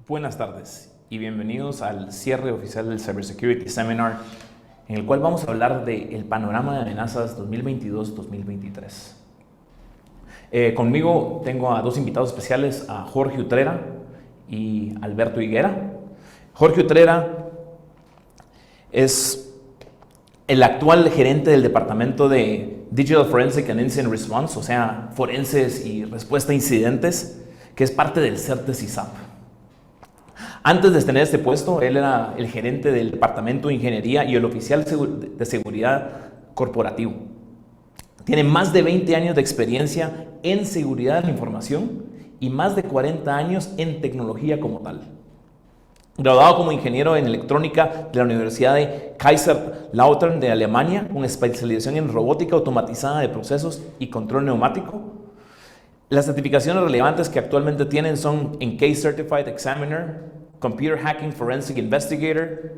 Buenas tardes y bienvenidos al cierre oficial del Cybersecurity Seminar, en el cual vamos a hablar del panorama de amenazas 2022-2023. Conmigo tengo a dos invitados especiales, a Jorge Utrera y Alberto Higuera. Jorge Utrera es el actual gerente del departamento de Digital Forensic and Incident Response, o sea, forenses y respuesta a incidentes, que es parte del CERT CISAP. Antes de tener este puesto, él era el gerente del departamento de ingeniería y el oficial de seguridad corporativo. Tiene más de 20 años de experiencia en seguridad de la información y más de 40 años en tecnología como tal. Graduado como ingeniero en electrónica de la Universidad de Kaiserslautern de Alemania, con especialización en robótica automatizada de procesos y control neumático. Las certificaciones relevantes que actualmente tienen son NCASE Certified Examiner, Computer Hacking Forensic Investigator,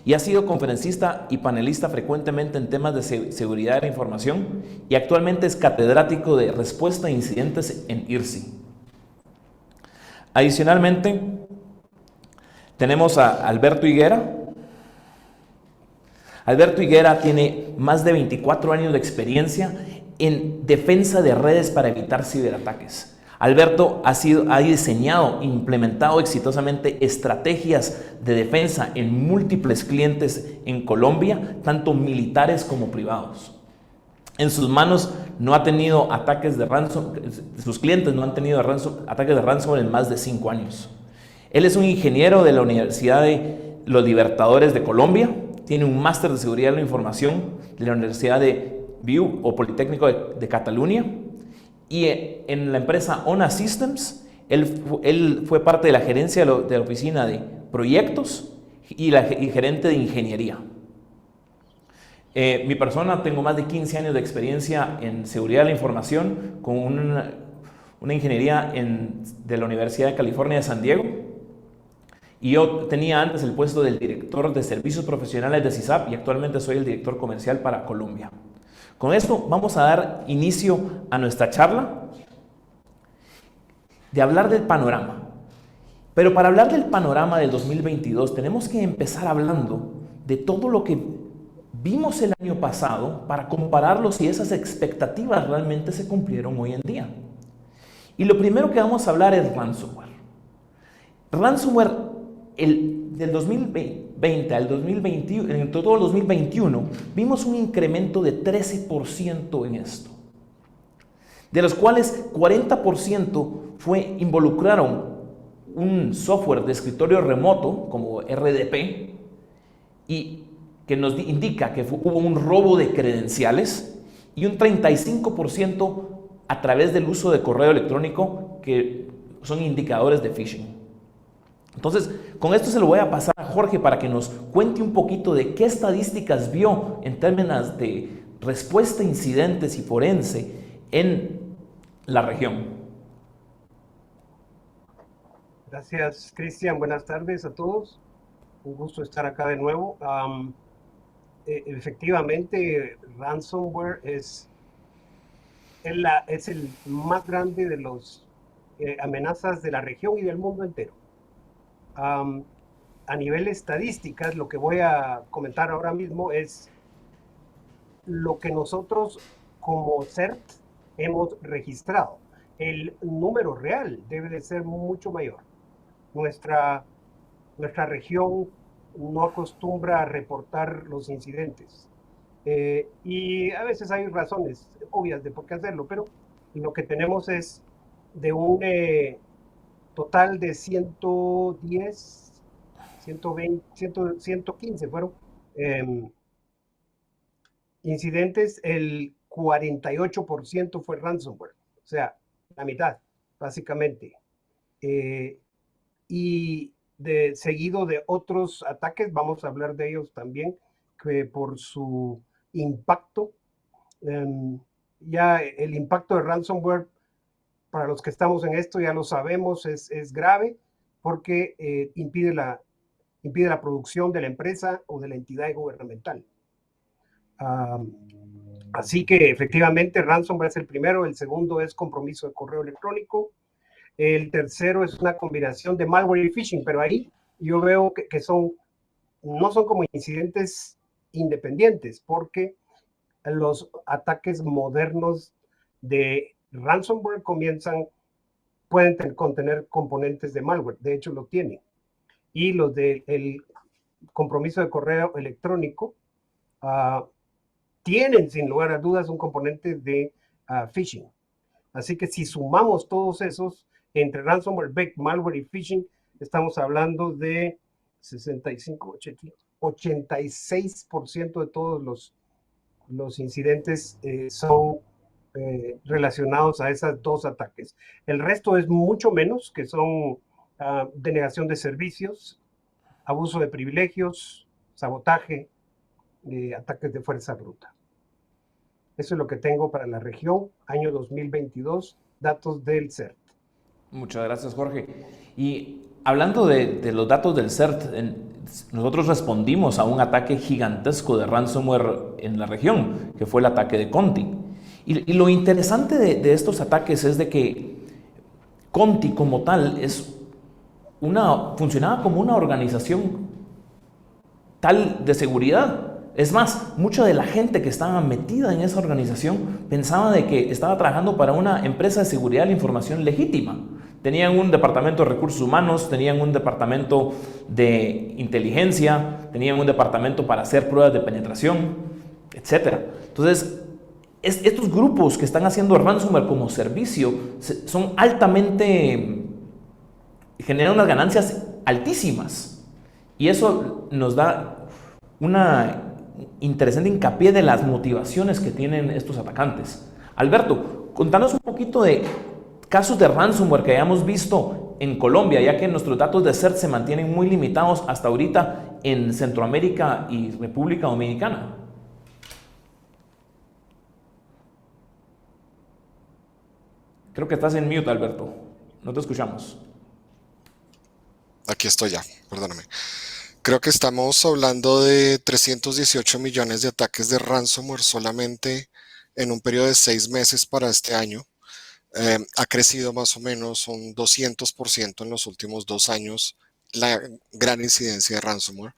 y ha sido conferencista y panelista frecuentemente en temas de seguridad de la información, y actualmente es catedrático de respuesta a incidentes en IRSI. Adicionalmente, tenemos a Alberto Higuera. Alberto Higuera tiene más de 24 años de experiencia en defensa de redes para evitar ciberataques. Alberto ha diseñado e implementado exitosamente estrategias de defensa en múltiples clientes en Colombia, tanto militares como privados. En sus manos no ha tenido ataques de ransomware, sus clientes no han tenido ataques de ransomware en más de 5 años. Él es un ingeniero de la Universidad de los Libertadores de Colombia, tiene un máster de seguridad de la información de la Universidad de Viu o Politécnico de Cataluña, y en la empresa ONA Systems, él fue parte de la gerencia de la oficina de proyectos y gerente de ingeniería. Mi persona, tengo más de 15 años de experiencia en seguridad de la información con una ingeniería de la Universidad de California de San Diego. Y yo tenía antes el puesto del director de servicios profesionales de CISAP y actualmente soy el director comercial para Colombia. Con esto vamos a dar inicio a nuestra charla de hablar del panorama. Pero para hablar del panorama del 2022 tenemos que empezar hablando de todo lo que vimos el año pasado para compararlo si esas expectativas realmente se cumplieron hoy en día. Y lo primero que vamos a hablar es ransomware. Ransomware del 2020 al 2021, en todo el 2021, vimos un incremento de 13% en esto, de los cuales 40% involucraron un software de escritorio remoto como RDP, y que nos indica que hubo un robo de credenciales, y un 35% a través del uso de correo electrónico, que son indicadores de phishing. Entonces, con esto se lo voy a pasar a Jorge para que nos cuente un poquito de qué estadísticas vio en términos de respuesta a incidentes y forense en la región. Gracias, Cristian. Buenas tardes a todos. Un gusto estar acá de nuevo. Efectivamente, ransomware es el más grande de los amenazas de la región y del mundo entero. A nivel estadísticas, lo que voy a comentar ahora mismo es lo que nosotros como CERT hemos registrado. El número real debe de ser mucho mayor. Nuestra región no acostumbra a reportar los incidentes. Y a veces hay razones obvias de por qué hacerlo, pero lo que tenemos es de un total de 110, 120, 115 fueron incidentes, el 48% fue ransomware, o sea, la mitad, básicamente. Y seguido de otros ataques, vamos a hablar de ellos también, que por su impacto, ya el impacto de ransomware, para los que estamos en esto ya lo sabemos, es grave porque impide la producción de la empresa o de la entidad gubernamental. Así que efectivamente ransomware es el primero, el segundo es compromiso de correo electrónico, El tercero es una combinación de malware y phishing, pero ahí yo veo que no son como incidentes independientes, porque los ataques modernos de ransomware pueden contener componentes de malware, de hecho lo tienen. Y los del compromiso de correo electrónico tienen sin lugar a dudas un componente de phishing. Así que si sumamos todos esos entre ransomware, back, malware y phishing, estamos hablando de 65, 86% de todos los incidentes son relacionados a esos dos ataques. El resto es mucho menos, que son denegación de servicios, abuso de privilegios, sabotaje, ataques de fuerza bruta. Eso es lo que tengo para la región, año 2022, datos del CERT. Muchas gracias, Jorge. Y hablando de los datos del CERT, nosotros respondimos a un ataque gigantesco de ransomware en la región, que fue el ataque de Conti. Y lo interesante de estos ataques es de que Conti como tal funcionaba como una organización tal de seguridad. Es más, mucha de la gente que estaba metida en esa organización pensaba de que estaba trabajando para una empresa de seguridad de la información legítima. Tenían un departamento de recursos humanos, tenían un departamento de inteligencia, tenían un departamento para hacer pruebas de penetración, etc. Entonces, estos grupos que están haciendo ransomware como servicio son generan unas ganancias altísimas. Y eso nos da una interesante hincapié de las motivaciones que tienen estos atacantes. Alberto, contanos un poquito de casos de ransomware que hayamos visto en Colombia, ya que nuestros datos de CERT se mantienen muy limitados hasta ahorita en Centroamérica y República Dominicana. Creo que estás en mute, Alberto. No te escuchamos. Aquí estoy ya, perdóname. Creo que estamos hablando de 318 millones de ataques de ransomware solamente en un periodo de 6 meses para este año. Ha crecido más o menos un 200% en los últimos 2 años la gran incidencia de ransomware.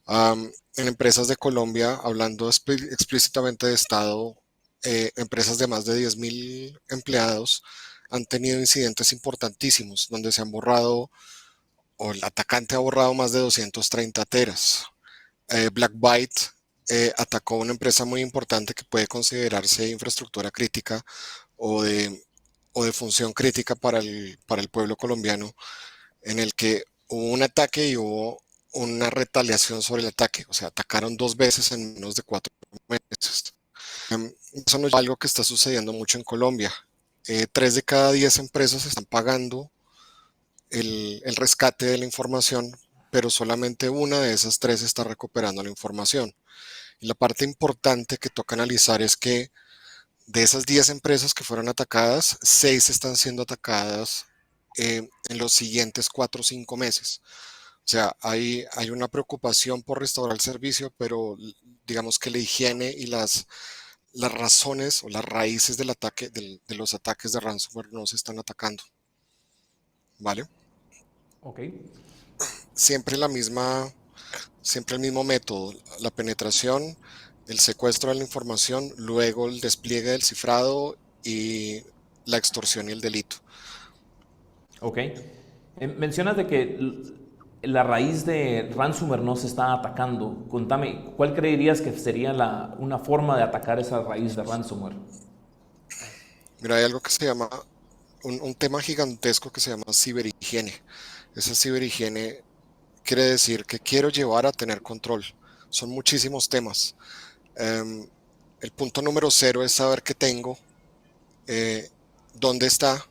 En empresas de Colombia, hablando explícitamente de Estado, empresas de más de 10.000 empleados han tenido incidentes importantísimos donde se han borrado o el atacante ha borrado más de 230 teras. BlackByte atacó una empresa muy importante que puede considerarse infraestructura crítica o de función crítica para el pueblo colombiano, en el que hubo un ataque y hubo una retaliación sobre el ataque. O sea, atacaron 2 veces en menos de 4 meses. Eso no es algo que está sucediendo mucho en Colombia. 3 de cada 10 empresas están pagando el rescate de la información, pero solamente una de esas 3 está recuperando la información. Y la parte importante que toca analizar es que de esas 10 empresas que fueron atacadas, 6 están siendo atacadas en los siguientes 4 o 5 meses. O sea, hay una preocupación por restaurar el servicio, pero digamos que la higiene y las razones o las raíces del ataque, de los ataques de ransomware no se están atacando. ¿Vale? Ok. Siempre el mismo método, la penetración, el secuestro de la información, luego el despliegue del cifrado y la extorsión y el delito. Ok. Mencionas de que la raíz de ransomware no se está atacando. Contame, ¿cuál creerías que sería una forma de atacar esa raíz de ransomware? Mira, hay algo que se llama, un tema gigantesco que se llama ciberhigiene. Esa ciberhigiene quiere decir que quiero llevar a tener control. Son muchísimos temas. El punto número 0 es saber qué tengo, dónde está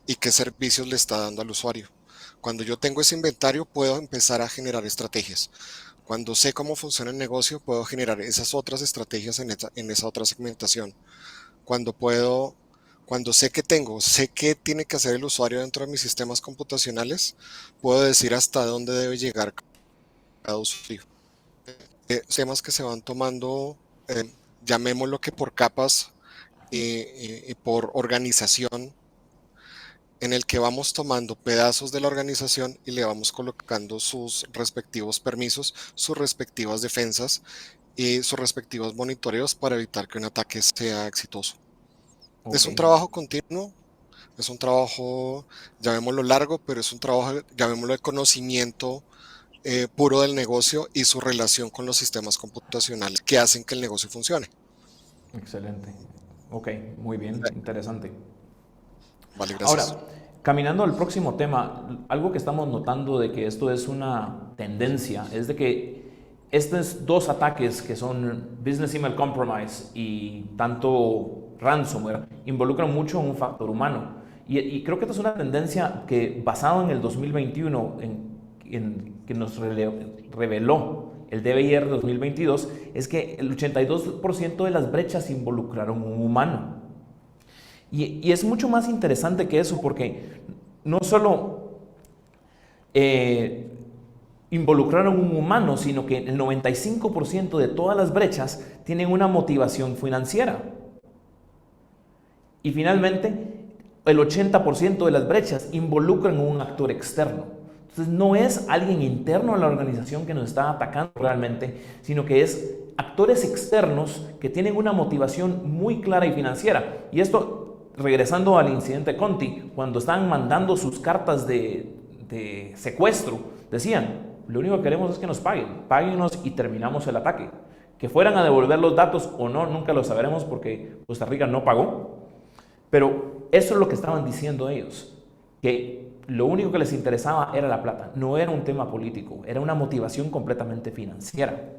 y qué servicios le está dando al usuario. Cuando yo tengo ese inventario, puedo empezar a generar estrategias. Cuando sé cómo funciona el negocio, puedo generar esas otras estrategias en esa otra segmentación. Cuando sé qué tiene que hacer el usuario dentro de mis sistemas computacionales, puedo decir hasta dónde debe llegar cada usuario. Temas que se van tomando, llamémoslo que por capas y por organización en el que vamos tomando pedazos de la organización y le vamos colocando sus respectivos permisos, sus respectivas defensas y sus respectivos monitoreos para evitar que un ataque sea exitoso. Es Ok, un trabajo continuo, es un trabajo, llamémoslo largo, pero es un trabajo, llamémoslo de conocimiento puro del negocio y su relación con los sistemas computacionales que hacen que el negocio funcione. excelente. Ok, muy bien, interesante. Vale, gracias. Ahora, caminando al próximo tema, algo que estamos notando de que esto es una tendencia es de que estos dos ataques que son Business Email Compromise y tanto ransomware involucran mucho un factor humano. Y creo que esta es una tendencia que basado en el 2021, que nos reveló el DBIR 2022, es que el 82% de las brechas involucraron un humano. Y es mucho más interesante que eso porque no solo involucraron un humano, sino que el 95% de todas las brechas tienen una motivación financiera. Y finalmente, el 80% de las brechas involucran a un actor externo. Entonces no es alguien interno a la organización que nos está atacando realmente, sino que es actores externos que tienen una motivación muy clara y financiera. Y esto, regresando al incidente Conti, cuando estaban mandando sus cartas de secuestro, decían, lo único que queremos es que nos paguen, páguenos y terminamos el ataque. Que fueran a devolver los datos o no, nunca lo sabremos porque Costa Rica no pagó. Pero eso es lo que estaban diciendo ellos, que lo único que les interesaba era la plata, no era un tema político, era una motivación completamente financiera.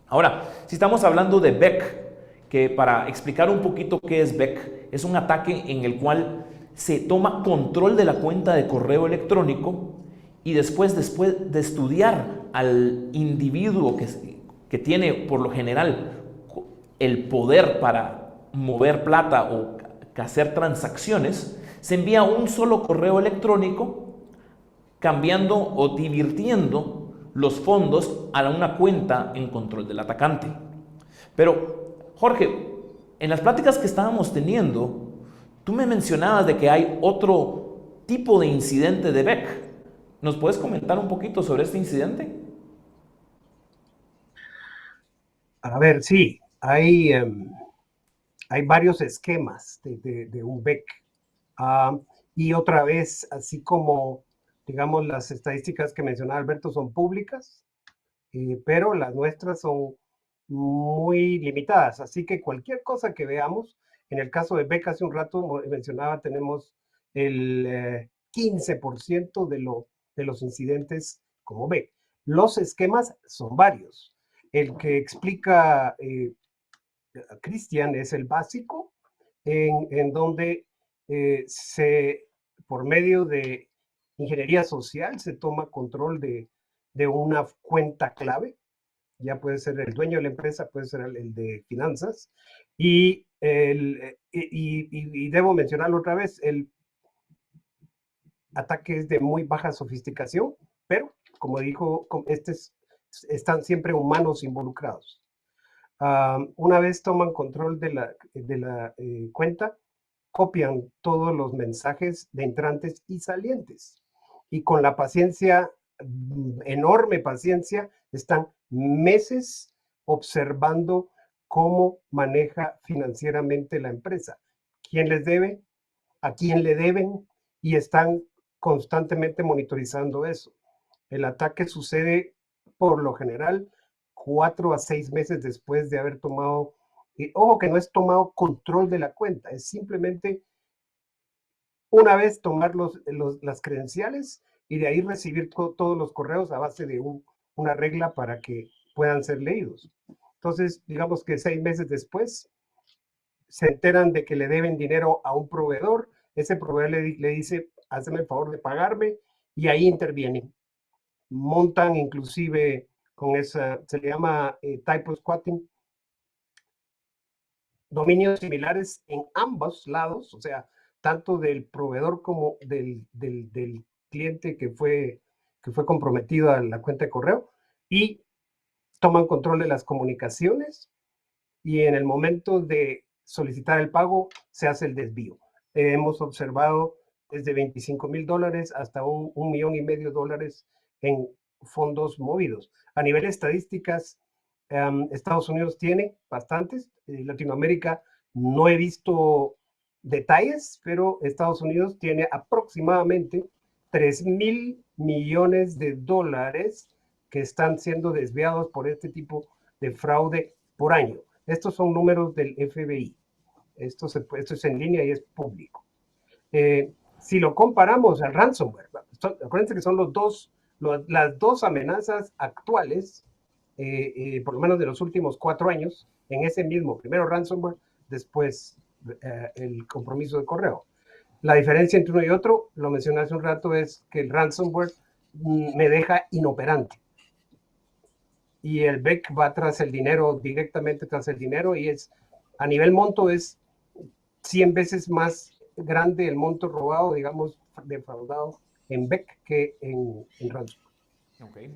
Ahora, si estamos hablando de Beck, que para explicar un poquito qué es Beck, es un ataque en el cual se toma control de la cuenta de correo electrónico y después de estudiar al individuo que tiene por lo general el poder para mover plata o hacer transacciones, se envía un solo correo electrónico cambiando o divirtiendo los fondos a una cuenta en control del atacante. Pero, Jorge, en las pláticas que estábamos teniendo, tú me mencionabas de que hay otro tipo de incidente de Beck. ¿Nos puedes comentar un poquito sobre este incidente? A ver, sí, hay varios esquemas de un BEC. Ah, y otra vez, así como, digamos, las estadísticas que mencionaba Alberto son públicas, pero las nuestras son muy limitadas. Así que cualquier cosa que veamos, en el caso de BEC hace un rato mencionaba, tenemos el 15% de los incidentes como BEC. Los esquemas son varios. El que explica Cristian es el básico, en donde por medio de ingeniería social se toma control de una cuenta clave, ya puede ser el dueño de la empresa, puede ser el de finanzas, y debo mencionarlo otra vez, el ataque es de muy baja sofisticación, pero como dijo, están siempre humanos involucrados. Una vez toman control de la cuenta, copian todos los mensajes de entrantes y salientes. Y con la paciencia, enorme paciencia, están meses observando cómo maneja financieramente la empresa, quién les debe, a quién le deben, y están constantemente monitorizando eso. El ataque sucede por lo general 4 a 6 meses después de haber tomado, ojo que no es tomado control de la cuenta, es simplemente una vez tomar las credenciales y de ahí recibir todos los correos a base de una regla para que puedan ser leídos. Entonces, digamos que 6 meses después se enteran de que le deben dinero a un proveedor, ese proveedor le dice, hazme el favor de pagarme, y ahí intervienen. Montan inclusive con esa, se le llama typo squatting, dominios similares en ambos lados, o sea, tanto del proveedor como del cliente que fue comprometido a la cuenta de correo, y toman control de las comunicaciones, y en el momento de solicitar el pago se hace el desvío. Hemos observado desde $25,000 hasta $1,500,000 en fondos movidos. A nivel de estadísticas, Estados Unidos tiene bastantes, Latinoamérica no he visto detalles, pero Estados Unidos tiene aproximadamente $3,000,000,000 que están siendo desviados por este tipo de fraude por año. Estos son números del FBI. Esto es en línea y es público. Si lo comparamos al ransomware, acuérdense que son las dos amenazas actuales, por lo menos de los últimos 4 años, en ese mismo, primero ransomware, después el compromiso de correo. La diferencia entre uno y otro, lo mencioné hace un rato, es que el ransomware me deja inoperante. Y el BEC va tras el dinero, directamente tras el dinero, y a nivel monto es 100 veces más grande el monto robado, digamos, defraudado en BEC que en ransomware. Okay.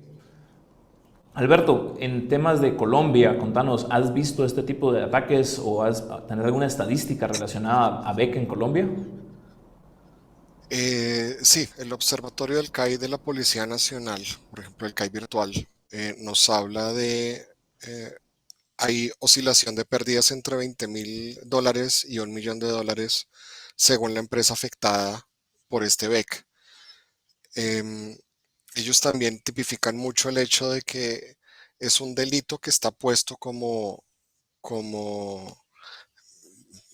Alberto, en temas de Colombia, contanos, ¿has visto este tipo de ataques o tenés alguna estadística relacionada a BEC en Colombia? Sí, el observatorio del CAI de la Policía Nacional, por ejemplo, el CAI virtual, nos habla de, hay oscilación de pérdidas entre $20,000 y $1,000,000 según la empresa afectada por este BEC. Ellos también tipifican mucho el hecho de que es un delito que está puesto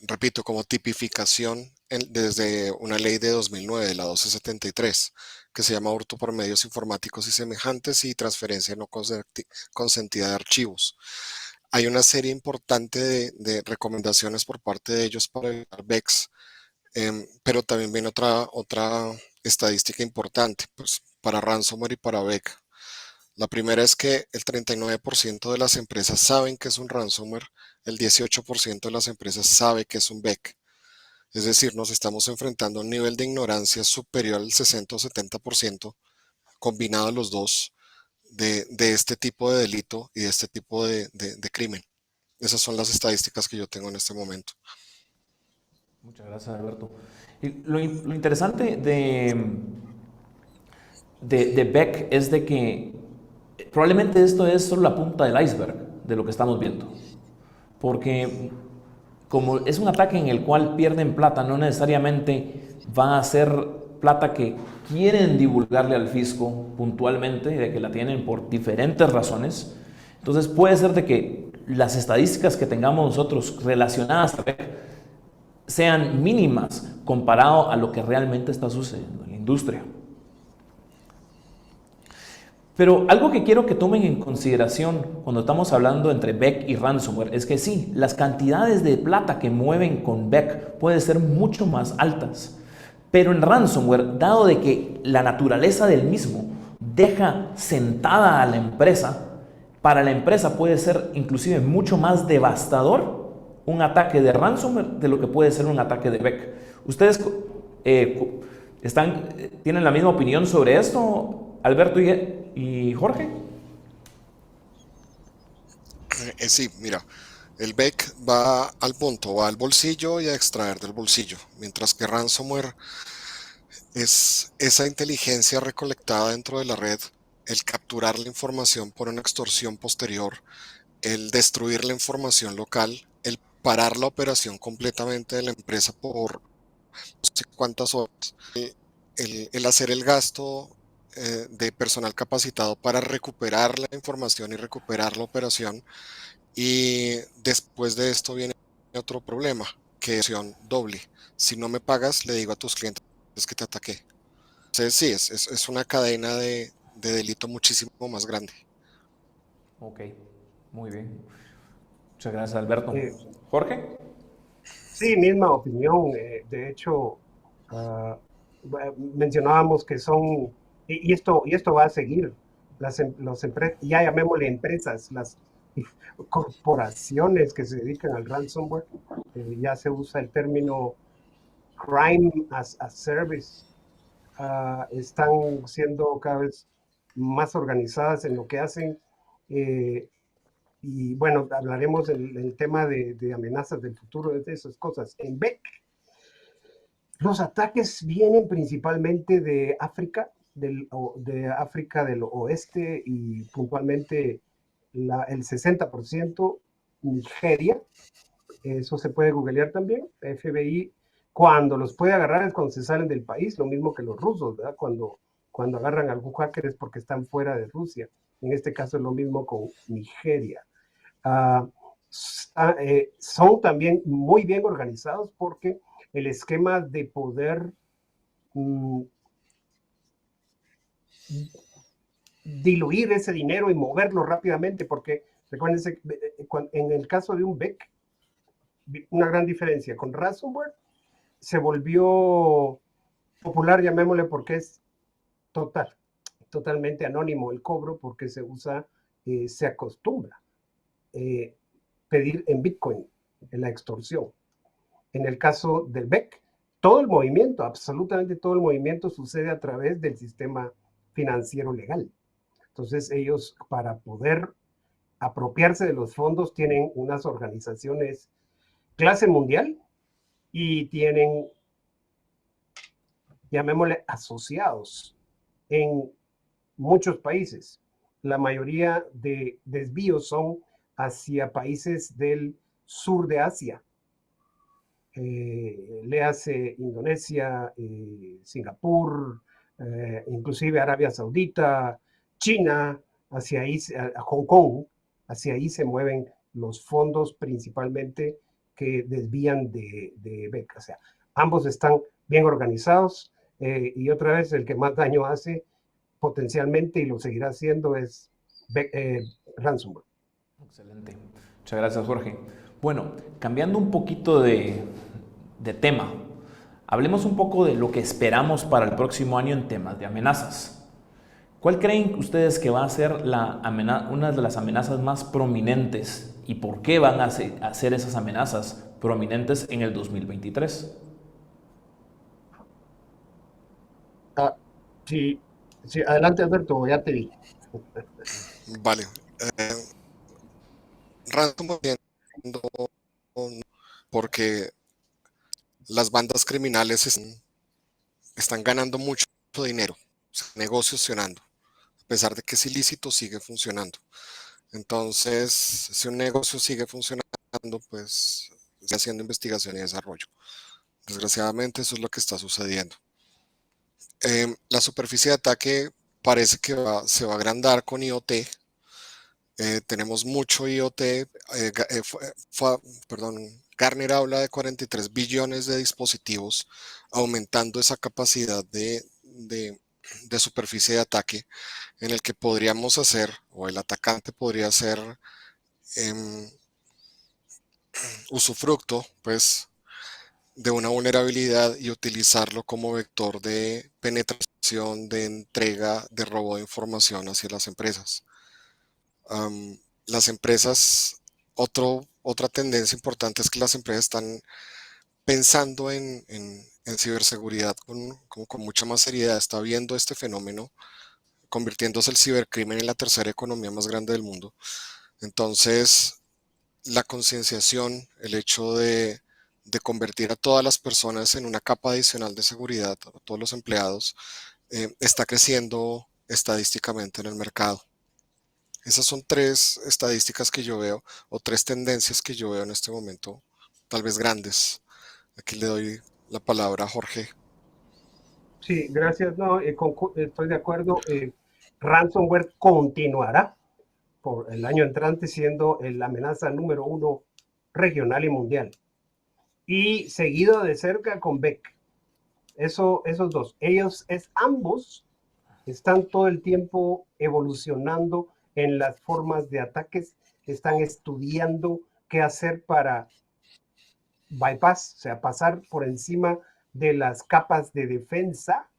repito, como tipificación desde una ley de 2009, la 1273, que se llama hurto por medios informáticos y semejantes y transferencia no consentida de archivos. Hay una serie importante de recomendaciones por parte de ellos para evitar BECs, pero también viene otra estadística importante, pues, para ransomware y para BEC. La primera es que el 39% de las empresas saben que es un ransomware, el 18% de las empresas sabe que es un BEC. Es decir, nos estamos enfrentando a un nivel de ignorancia superior al 60 o 70%, combinado los dos, de este tipo de delito y de este tipo de crimen. Esas son las estadísticas que yo tengo en este momento. Muchas gracias, Alberto. Y lo interesante de BEC es de que probablemente esto es solo la punta del iceberg de lo que estamos viendo. Porque como es un ataque en el cual pierden plata, no necesariamente va a ser plata que quieren divulgarle al fisco puntualmente, de que la tienen por diferentes razones. Entonces puede ser de que las estadísticas que tengamos nosotros relacionadas a BEC sean mínimas comparado a lo que realmente está sucediendo en la industria. Pero algo que quiero que tomen en consideración cuando estamos hablando entre BEC y ransomware es que sí, las cantidades de plata que mueven con BEC pueden ser mucho más altas. Pero en ransomware, dado de que la naturaleza del mismo deja sentada a la empresa, para la empresa puede ser inclusive mucho más devastador un ataque de ransomware de lo que puede ser un ataque de BEC. ¿Ustedes tienen la misma opinión sobre esto, Alberto y Jorge? Sí, mira, el BEC va al punto, va al bolsillo y a extraer del bolsillo, mientras que ransomware es esa inteligencia recolectada dentro de la red, el capturar la información por una extorsión posterior, el destruir la información local, el parar la operación completamente de la empresa por no sé cuántas horas, el hacer el gasto de personal capacitado para recuperar la información y recuperar la operación. Y después de esto viene otro problema, que es doble. Si no me pagas, le digo a tus clientes que te ataqué. Entonces sí, es una cadena de delito muchísimo más grande. Ok, muy bien. Muchas gracias, Alberto. Eh, Jorge. sí, misma opinión. De hecho, mencionábamos que son, y esto va a seguir, las empresas, ya llamémosle empresas, las corporaciones que se dedican al ransomware, ya se usa el término crime as a service, están siendo cada vez más organizadas en lo que hacen. Y bueno, hablaremos del tema de amenazas del futuro, de esas cosas. En BEC, Los ataques vienen principalmente de África, de África del Oeste y puntualmente el 60% Nigeria. Eso se puede googlear también. FBI, cuando los puede agarrar es cuando se salen del país, lo mismo que los rusos, ¿verdad? Cuando agarran a algún hacker es porque están fuera de Rusia. En este caso es lo mismo con Nigeria. Uh, son también muy bien organizados porque el esquema de poder diluir ese dinero y moverlo rápidamente, porque recuérdense, en el caso de un BEC, una gran diferencia con ransomware, se volvió popular, llamémosle, porque es totalmente anónimo el cobro, porque se usa, se acostumbra pedir en Bitcoin, en la extorsión. En el caso del BEC, todo el movimiento, absolutamente todo el movimiento sucede a través del sistema financiero legal. Entonces ellos, para poder apropiarse de los fondos, tienen unas organizaciones clase mundial y tienen, llamémosle, asociados en muchos países. La mayoría de desvíos son hacia países del sur de Asia. Léase Indonesia, Singapur, inclusive Arabia Saudita, China, hacia ahí, a Hong Kong, hacia ahí se mueven los fondos principalmente que desvían de becas. O sea, ambos están bien organizados y otra vez el que más daño hace potencialmente y lo seguirá haciendo es ransomware. Excelente. Muchas gracias, Jorge. Bueno, cambiando un poquito de tema, hablemos un poco de lo que esperamos para el próximo año en temas de amenazas. ¿Cuál creen ustedes que va a ser una de las amenazas más prominentes y por qué van a ser esas amenazas prominentes en el 2023? Sí, sí, adelante Alberto, ya te vi. Vale. Ransomware porque las bandas criminales están ganando mucho dinero, o sea, negocios funcionando, a pesar de que es ilícito, sigue funcionando. Entonces, si un negocio sigue funcionando, pues está haciendo investigación y desarrollo. Desgraciadamente, eso es lo que está sucediendo. La superficie de ataque parece que se va a agrandar con IoT. Tenemos mucho IoT. Gartner habla de 43 billones de dispositivos, aumentando esa capacidad de superficie de ataque en el que podríamos hacer, o el atacante podría hacer usufructo, pues, de una vulnerabilidad y utilizarlo como vector de penetración, de entrega, de robo de información hacia las empresas. Las empresas, otra tendencia importante es que las empresas están pensando en ciberseguridad con mucha más seriedad. Está viendo este fenómeno, convirtiéndose el cibercrimen en la tercera economía más grande del mundo. Entonces, la concienciación, el hecho de convertir a todas las personas en una capa adicional de seguridad, a todos los empleados, está creciendo estadísticamente en el mercado. Esas son tres estadísticas que yo veo, o tres tendencias que yo veo en este momento, tal vez grandes. Aquí le doy la palabra a Jorge. Sí, gracias. No, estoy de acuerdo. Ransomware continuará por el año entrante siendo la amenaza número 1 regional y mundial. Y seguido de cerca con BEC. Esos dos. Ambos están todo el tiempo evolucionando en las formas de ataques, están estudiando qué hacer para bypass, o sea, pasar por encima de las capas de defensa.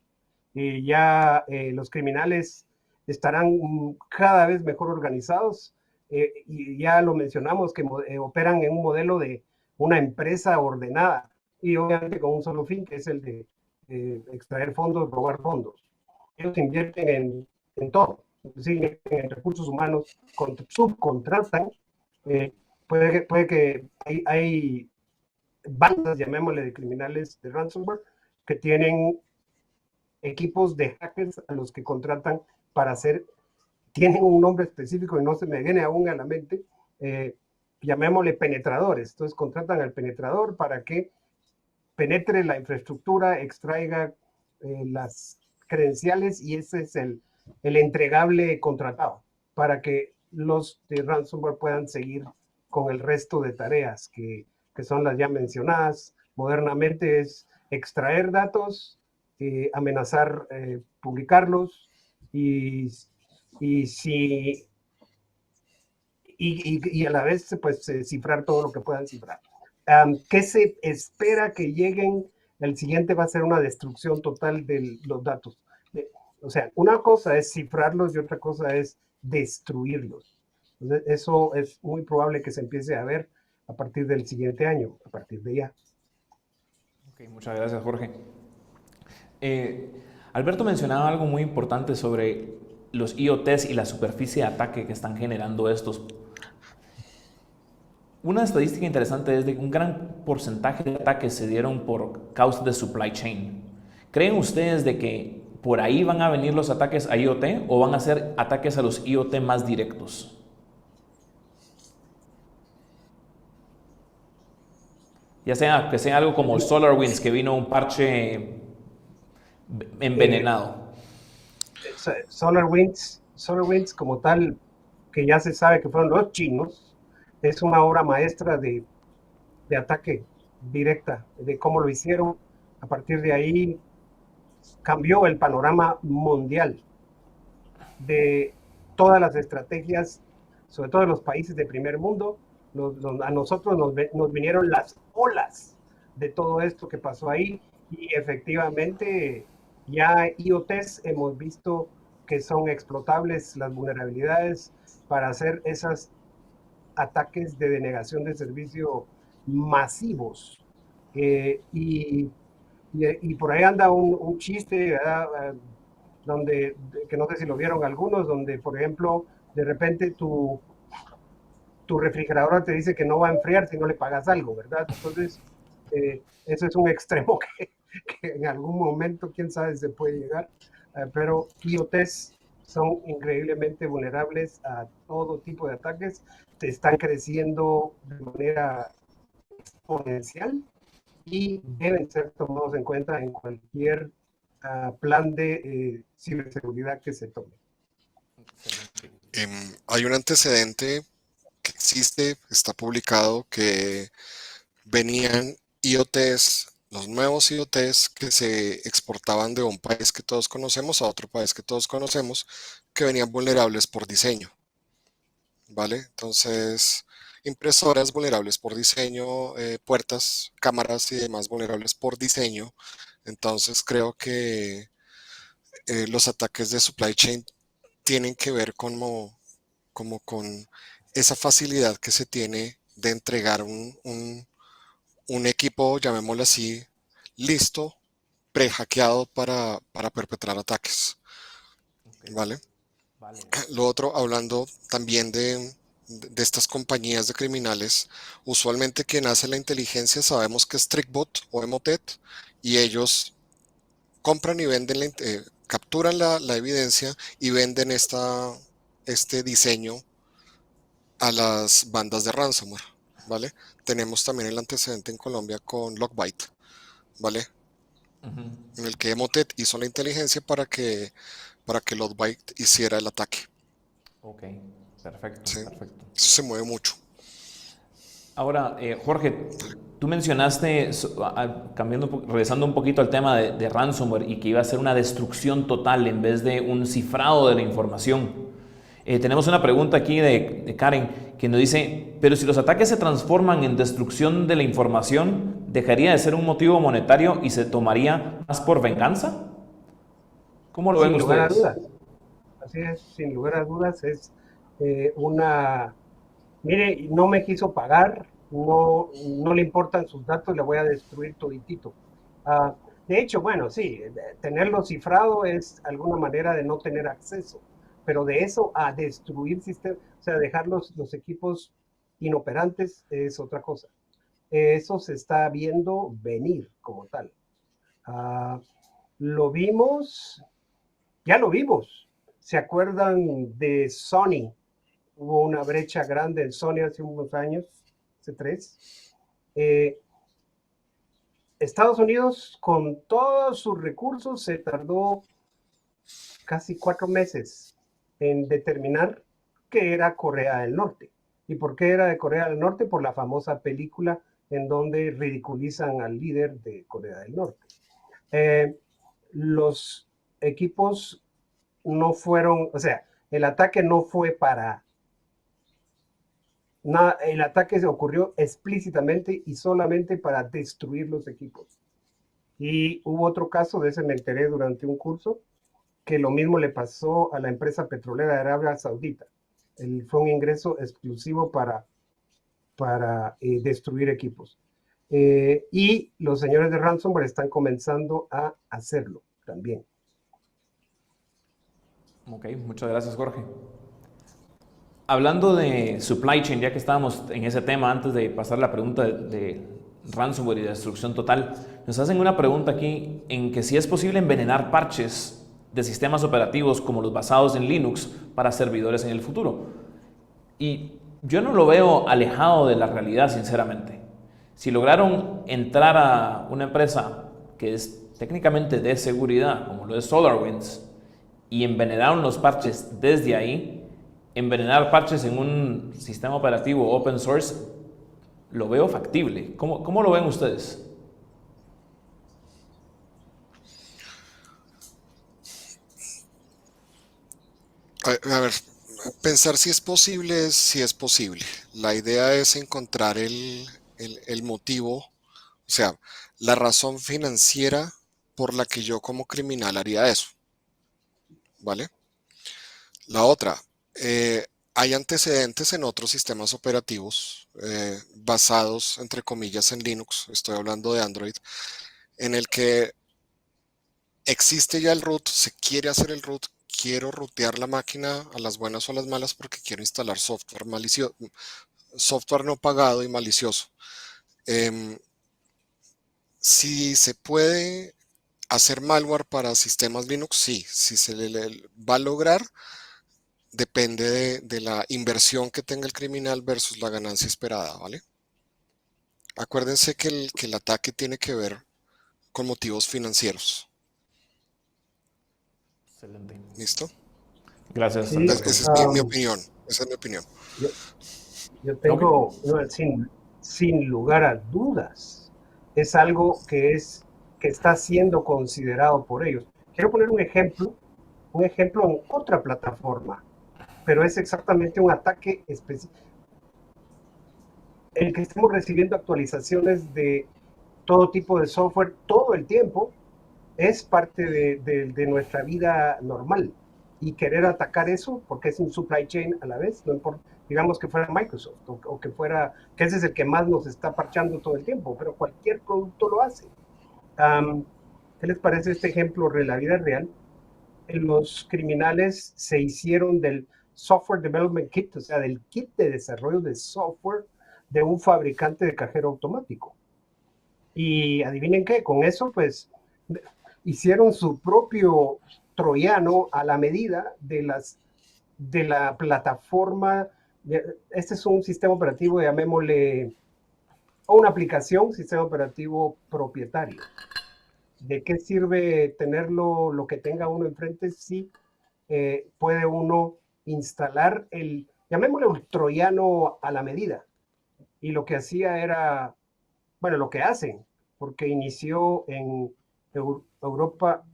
Los criminales estarán cada vez mejor organizados y ya lo mencionamos que operan en un modelo de una empresa ordenada y obviamente con un solo fin, que es el de extraer fondos, robar fondos. Ellos invierten en todo, inclusive en recursos humanos, subcontratan. Puede que hay bandas, llamémosle, de criminales de ransomware que tienen equipos de hackers a los que contratan para hacer, tienen un nombre específico y no se me viene aún a la mente, llamémosle penetradores. Entonces contratan al penetrador para que penetre la infraestructura, extraiga las credenciales y ese es el entregable contratado para que los de ransomware puedan seguir con el resto de tareas que son las ya mencionadas. Modernamente es extraer datos, amenazar publicarlos y si y a la vez pues cifrar todo lo que puedan cifrar. ¿Qué se espera que lleguen? El siguiente va a ser una destrucción total de los datos. O sea, una cosa es cifrarlos y otra cosa es destruirlos. Entonces, eso es muy probable que se empiece a ver a partir del siguiente año, a partir de ya. Ok, muchas gracias, Jorge. Alberto mencionaba algo muy importante sobre los IoTs y la superficie de ataque que están generando estos. Una estadística interesante es de que un gran porcentaje de ataques se dieron por causa de supply chain. ¿Creen ustedes de que por ahí van a venir los ataques a IoT o van a ser ataques a los IoT más directos? Ya sea que sea algo como el SolarWinds, que vino un parche envenenado. SolarWinds como tal, que ya se sabe que fueron los chinos, es una obra maestra de ataque directa, de cómo lo hicieron. A partir de ahí cambió el panorama mundial de todas las estrategias, sobre todo en los países de primer mundo. A nosotros nos vinieron las olas de todo esto que pasó ahí y efectivamente ya IoTs hemos visto que son explotables las vulnerabilidades para hacer esos ataques de denegación de servicio masivos. Y por ahí anda un chiste, ¿verdad? Donde, que no sé si lo vieron algunos, donde, por ejemplo, de repente tu refrigerador te dice que no va a enfriar si no le pagas algo, ¿verdad? Entonces, eso es un extremo que en algún momento, quién sabe, se puede llegar, pero IoTs son increíblemente vulnerables a todo tipo de ataques, se están creciendo de manera exponencial y deben ser tomados en cuenta en cualquier plan de ciberseguridad que se tome. Hay un antecedente que existe, está publicado, que venían IoTs, los nuevos IoTs que se exportaban de un país que todos conocemos a otro país que todos conocemos, que venían vulnerables por diseño, ¿vale? Entonces, impresoras vulnerables por diseño, puertas, cámaras y demás vulnerables por diseño. Entonces, creo que los ataques de supply chain tienen que ver como con esa facilidad que se tiene de entregar un equipo, llamémoslo así, listo, pre-hackeado para perpetrar ataques. ¿Vale? Vale. Lo otro, hablando también de estas compañías de criminales, usualmente quien hace la inteligencia sabemos que es TrickBot o Emotet, y ellos compran y venden, capturan la evidencia y venden este diseño a las bandas de ransomware, ¿vale? Tenemos también el antecedente en Colombia con Lockbite, ¿vale? En el que Emotet hizo la inteligencia para que Lockbite hiciera el ataque. Ok, perfecto, ¿Sí? perfecto. Eso se mueve mucho. Ahora, Jorge, tú mencionaste, regresando un poquito al tema de ransomware y que iba a ser una destrucción total en vez de un cifrado de la información. Tenemos una pregunta aquí de Karen que nos dice, pero si los ataques se transforman en destrucción de la información, ¿dejaría de ser un motivo monetario y se tomaría más por venganza? ¿Cómo lo ven Sin lugar a ustedes? dudas. Así es, sin lugar a dudas, es una... Mire, no me quiso pagar, no le importan sus datos, le voy a destruir toditito. De hecho, bueno, sí, tenerlo cifrado es alguna manera de no tener acceso, pero de eso a destruir sistemas, o sea, dejar los equipos inoperantes es otra cosa. Eso se está viendo venir como tal. Ah, lo vimos, ya lo vimos. ¿Se acuerdan de Sony? Hubo una brecha grande en Sony hace unos años, hace 3. Estados Unidos, con todos sus recursos, se tardó casi 4 meses en determinar que era Corea del Norte. ¿Y por qué era de Corea del Norte? Por la famosa película en donde ridiculizan al líder de Corea del Norte. Los equipos no fueron, o sea, el ataque no fue para nada, el ataque se ocurrió explícitamente y solamente para destruir los equipos. Y hubo otro caso, de ese me enteré durante un curso, que lo mismo le pasó a la empresa petrolera de Arabia Saudita. Fue un ingreso exclusivo para destruir equipos. Y los señores de ransomware están comenzando a hacerlo también. Ok, muchas gracias, Jorge. Hablando de supply chain, ya que estábamos en ese tema, antes de pasar la pregunta de ransomware y de destrucción total, nos hacen una pregunta aquí en que si es posible envenenar parches de sistemas operativos como los basados en Linux para servidores en el futuro. Y yo no lo veo alejado de la realidad, sinceramente. Si lograron entrar a una empresa que es técnicamente de seguridad, como lo es SolarWinds, y envenenaron los parches desde ahí, envenenar parches en un sistema operativo open source, lo veo factible. ¿Cómo lo ven ustedes? A ver, pensar si es posible, si es posible. La idea es encontrar el motivo, o sea, la razón financiera por la que yo como criminal haría eso, ¿vale? La otra, hay antecedentes en otros sistemas operativos basados, entre comillas, en Linux, estoy hablando de Android, en el que existe ya el root, se quiere hacer el root, quiero rutear la máquina a las buenas o a las malas porque quiero instalar software malicioso, software no pagado y malicioso. Si se puede hacer malware para sistemas Linux, sí. Si se le va a lograr, depende de la inversión que tenga el criminal versus la ganancia esperada, ¿vale? Acuérdense que el ataque tiene que ver con motivos financieros. Excelente. ¿Listo? Gracias, Sí, Alberto. Esa es mi opinión. Esa es mi opinión. yo, yo Ok. tengo, no, sin lugar a dudas, es algo que está siendo considerado por ellos. Quiero poner un ejemplo en otra plataforma, pero es exactamente un ataque específico. El que estemos recibiendo actualizaciones de todo tipo de software todo el tiempo es parte de nuestra vida normal. Y querer atacar eso, porque es un supply chain a la vez, no importa, digamos que fuera Microsoft o que fuera, que ese es el que más nos está parchando todo el tiempo, pero cualquier producto lo hace. ¿Qué les parece este ejemplo de la vida real? Los criminales se hicieron del Software Development Kit, o sea, del kit de desarrollo de software de un fabricante de cajero automático. Y adivinen qué, con eso pues hicieron su propio troyano a la medida de la plataforma. Este es un sistema operativo, llamémosle, o una aplicación, sistema operativo propietario. ¿De qué sirve tenerlo, lo que tenga uno enfrente, si puede uno instalar llamémosle un troyano a la medida? Y lo que hacía era, bueno, lo que hacen, porque inició en Europa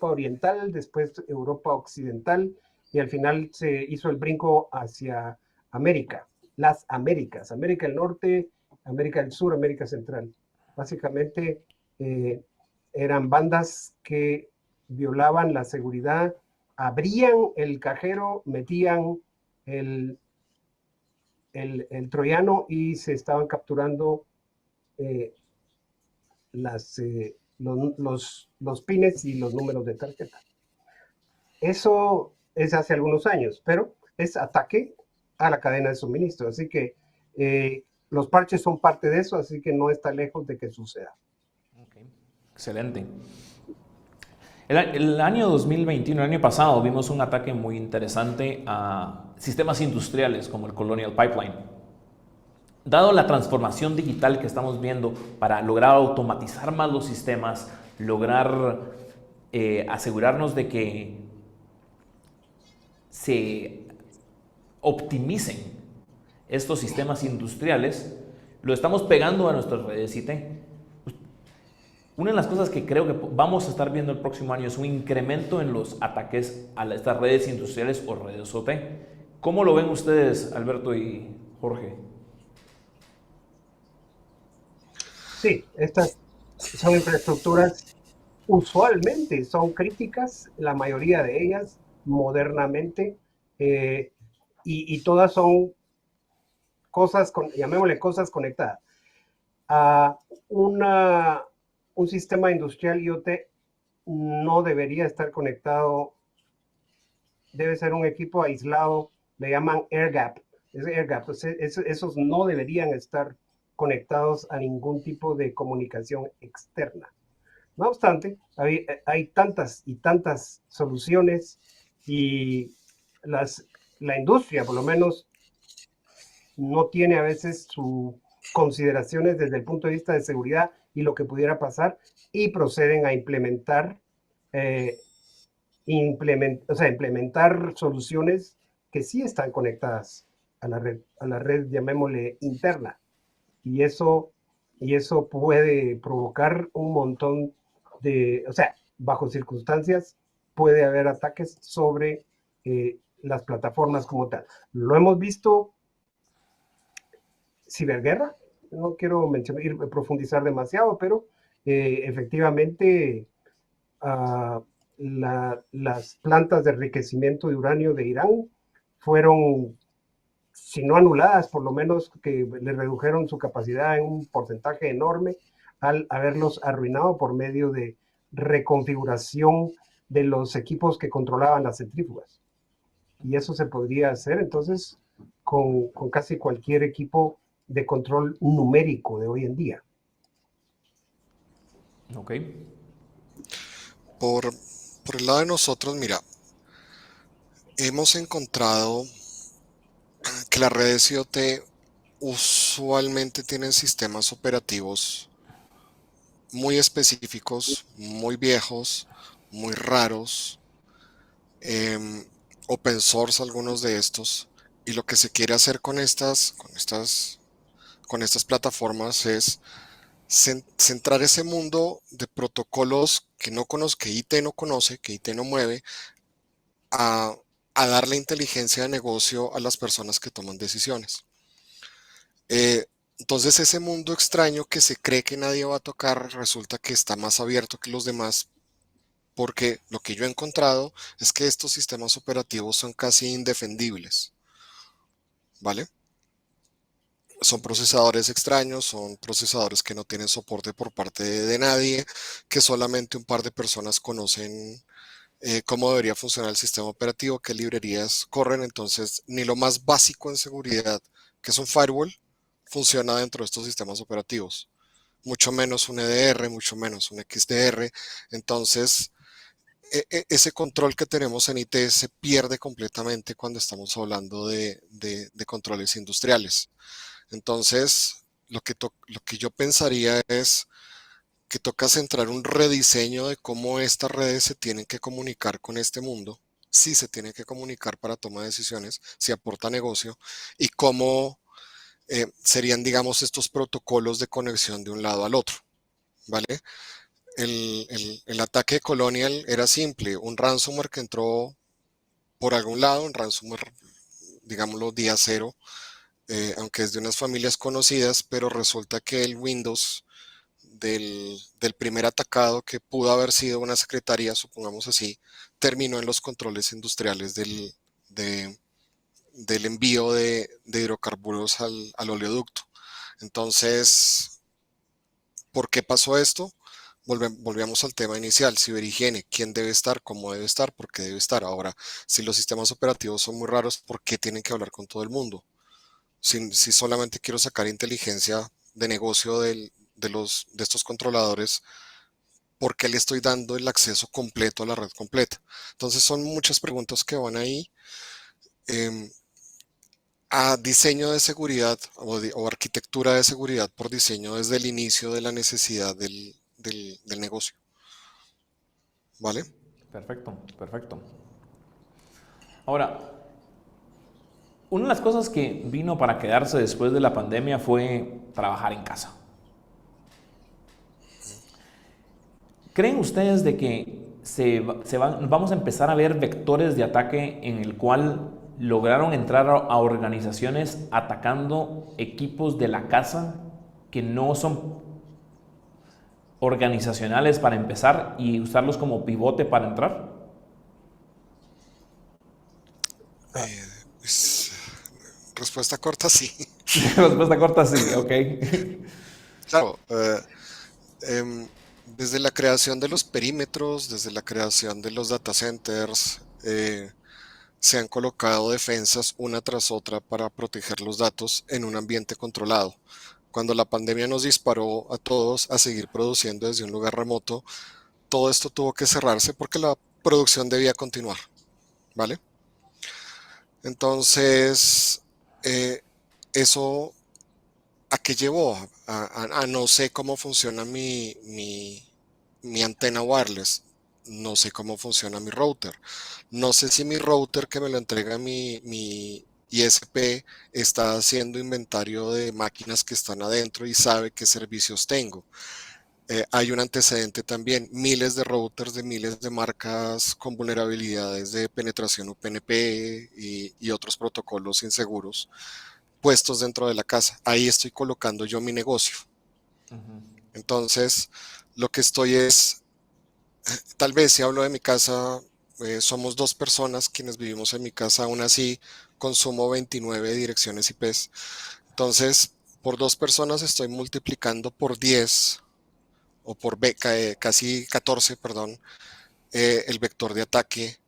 Oriental, después Europa Occidental, y al final se hizo el brinco hacia América, las Américas, América del Norte, América del Sur, América Central. Básicamente eran bandas que violaban la seguridad, abrían el cajero, metían el, el troyano y se estaban capturando eh, los pines y los números de tarjeta. Eso es hace algunos años, pero es ataque a la cadena de suministro. Así que los parches son parte de eso, así que no está lejos de que suceda. Okay. Excelente. El año 2021, el año pasado, vimos un ataque muy interesante a sistemas industriales como el Colonial Pipeline. Dado la transformación digital que estamos viendo para lograr automatizar más los sistemas, lograr asegurarnos de que se optimicen estos sistemas industriales, lo estamos pegando a nuestras redes IT. Una de las cosas que creo que vamos a estar viendo el próximo año es un incremento en los ataques a estas redes industriales o redes OT. ¿Cómo lo ven ustedes, Alberto y Jorge? Sí, estas son infraestructuras, usualmente son críticas, la mayoría de ellas modernamente, y todas son cosas, llamémosle cosas conectadas. A un sistema industrial IoT no debería estar conectado, debe ser un equipo aislado, le llaman air gap. Esos no deberían estar conectados a ningún tipo de comunicación externa. No obstante, hay tantas y tantas soluciones y la industria, por lo menos, no tiene a veces sus consideraciones desde el punto de vista de seguridad y lo que pudiera pasar, y proceden a implementar soluciones que sí están conectadas a la red, llamémosle interna. Y eso, y eso puede provocar un montón o sea, bajo circunstancias puede haber ataques sobre las plataformas como tal. Lo hemos visto, ciberguerra, no quiero profundizar demasiado, pero efectivamente las plantas de enriquecimiento de uranio de Irán fueron, si no anuladas, por lo menos que le redujeron su capacidad en un porcentaje enorme al haberlos arruinado por medio de reconfiguración de los equipos que controlaban las centrífugas. Y eso se podría hacer entonces con casi cualquier equipo de control numérico de hoy en día. Ok. Por el lado de nosotros, mira, hemos encontrado que las redes IoT usualmente tienen sistemas operativos muy específicos, muy viejos, muy raros, open source algunos de estos, y lo que se quiere hacer con estas plataformas es centrar ese mundo de protocolos que IT no conoce, que IT no mueve, a darle inteligencia de negocio a las personas que toman decisiones. Entonces ese mundo extraño que se cree que nadie va a tocar resulta que está más abierto que los demás, porque lo que yo he encontrado es que estos sistemas operativos son casi indefendibles, ¿vale? Son procesadores extraños, son procesadores que no tienen soporte por parte de nadie, que solamente un par de personas conocen cómo debería funcionar el sistema operativo, qué librerías corren. Entonces ni lo más básico en seguridad, que es un firewall, funciona dentro de estos sistemas operativos, mucho menos un EDR, mucho menos un XDR. Entonces ese control que tenemos en IT se pierde completamente cuando estamos hablando de controles industriales. Entonces lo que yo pensaría es que toca centrar un rediseño de cómo estas redes se tienen que comunicar con este mundo, si se tienen que comunicar para toma de decisiones, si aporta negocio, y cómo serían, digamos, estos protocolos de conexión de un lado al otro, ¿vale? El ataque de Colonial era simple, un ransomware que entró por algún lado, un ransomware, digámoslo, día cero, aunque es de unas familias conocidas, pero resulta que el Windows del primer atacado, que pudo haber sido una secretaría, supongamos así, terminó en los controles industriales del envío de hidrocarburos al oleoducto. Entonces, ¿por qué pasó esto? Volvíamos al tema inicial, ciberhigiene, quién debe estar, cómo debe estar, por qué debe estar. Ahora, si los sistemas operativos son muy raros, ¿por qué tienen que hablar con todo el mundo? Si solamente quiero sacar inteligencia de negocio de estos controladores, ¿por qué le estoy dando el acceso completo a la red completa? Entonces son muchas preguntas que van ahí. A diseño de seguridad o arquitectura de seguridad por diseño desde el inicio de la necesidad del negocio. ¿Vale? Perfecto, perfecto. Ahora, una de las cosas que vino para quedarse después de la pandemia fue trabajar en casa. ¿Creen ustedes de que vamos a empezar a ver vectores de ataque en el cual lograron entrar a organizaciones atacando equipos de la casa que no son organizacionales para empezar y usarlos como pivote para entrar? Pues, respuesta corta, sí. Respuesta corta, sí, ok. Claro, desde la creación de los perímetros, desde la creación de los data centers, se han colocado defensas una tras otra para proteger los datos en un ambiente controlado. Cuando la pandemia nos disparó a todos a seguir produciendo desde un lugar remoto, todo esto tuvo que cerrarse porque la producción debía continuar, ¿vale? Entonces, eso ¿a qué llevó? A no sé cómo funciona mi antena wireless, no sé cómo funciona mi router, no sé si mi router que me lo entrega mi ISP está haciendo inventario de máquinas que están adentro y sabe qué servicios tengo. Hay un antecedente también, miles de routers de miles de marcas con vulnerabilidades de penetración UPnP y otros protocolos inseguros puestos dentro de la casa. Ahí estoy colocando yo mi negocio. Entonces, lo que estoy es, tal vez si hablo de mi casa, somos dos personas quienes vivimos en mi casa, aún así consumo 29 direcciones IPs. Entonces, por dos personas estoy multiplicando por 10 o por casi 14, perdón, el vector de ataque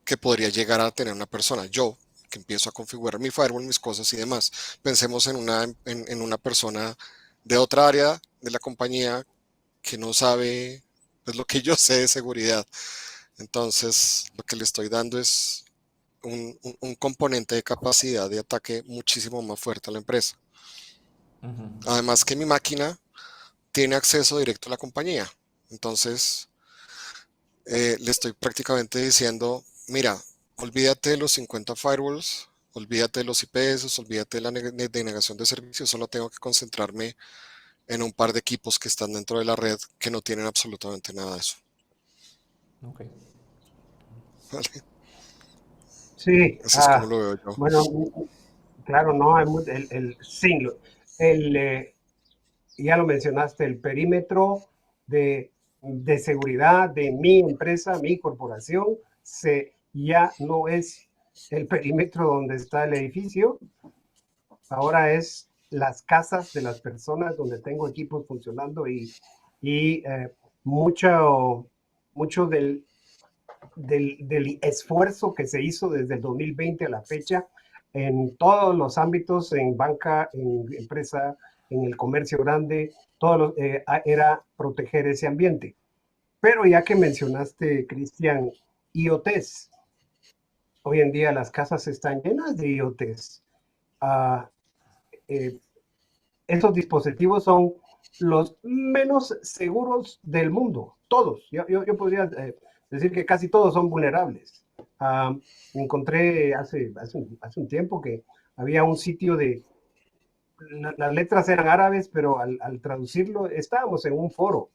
que podría llegar a tener una persona. Yo, que empiezo a configurar mi firewall, mis cosas y demás. Pensemos en una persona de otra área de la compañía que no sabe pues, lo que yo sé de seguridad. Entonces, lo que le estoy dando es un componente de capacidad de ataque muchísimo más fuerte a la empresa. Además que mi máquina tiene acceso directo a la compañía. Entonces, le estoy prácticamente diciendo, mira, olvídate de los 50 firewalls, olvídate de los IPS, olvídate de la denegación de servicios, solo tengo que concentrarme en un par de equipos que están dentro de la red que no tienen absolutamente nada de eso. Ok. ¿Vale? Sí, Así es como lo veo yo. bueno, claro, no, sí, el, ya lo mencionaste, el perímetro de seguridad de mi empresa, mi corporación, ya no es el perímetro donde está el edificio, ahora es las casas de las personas donde tengo equipos funcionando y mucho del esfuerzo que se hizo desde el 2020 a la fecha en todos los ámbitos, en banca, en empresa, en el comercio grande, era proteger ese ambiente. Pero ya que mencionaste, Cristian, IoTs, hoy en día las casas están llenas de IoTs. Ah, eh, Esos dispositivos son los menos seguros del mundo, todos. Yo podría decir que casi todos son vulnerables. Encontré hace un tiempo que había un sitio las letras eran árabes, pero al traducirlo, estábamos en un foro.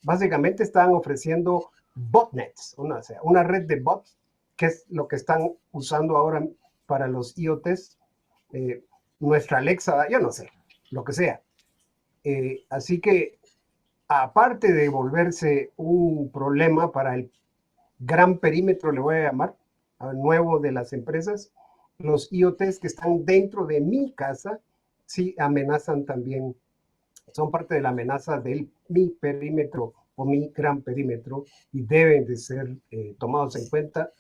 Básicamente estaban ofreciendo botnets, o sea, una red de bots, que es lo que están usando ahora para los IoTs. Eh, Nuestra Alexa, yo no sé, lo que sea. Así que, aparte de volverse un problema para el gran perímetro, le voy a llamar, nuevo de las empresas, los IoTs que están dentro de mi casa, sí amenazan también, son parte de la amenaza de mi perímetro o mi gran perímetro y deben de ser tomados en cuenta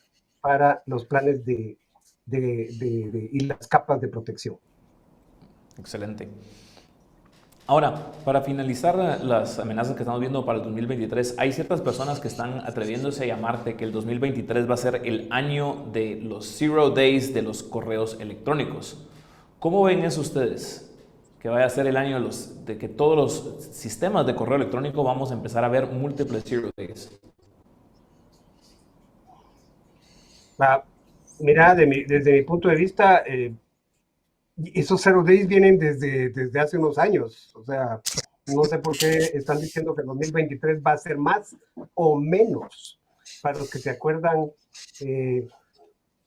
para los planes y las capas de protección. Excelente. Ahora, para finalizar las amenazas que estamos viendo para el 2023, hay ciertas personas que están atreviéndose a llamarte que el 2023 va a ser el año de los Zero Days de los correos electrónicos. ¿Cómo ven eso ustedes? Que vaya a ser el año de que todos los sistemas de correo electrónico vamos a empezar a ver múltiples Zero Days. Mira, desde mi punto de vista, esos Zero Days vienen desde hace unos años. O sea, no sé por qué están diciendo que el 2023 va a ser más o menos. Para los que se acuerdan,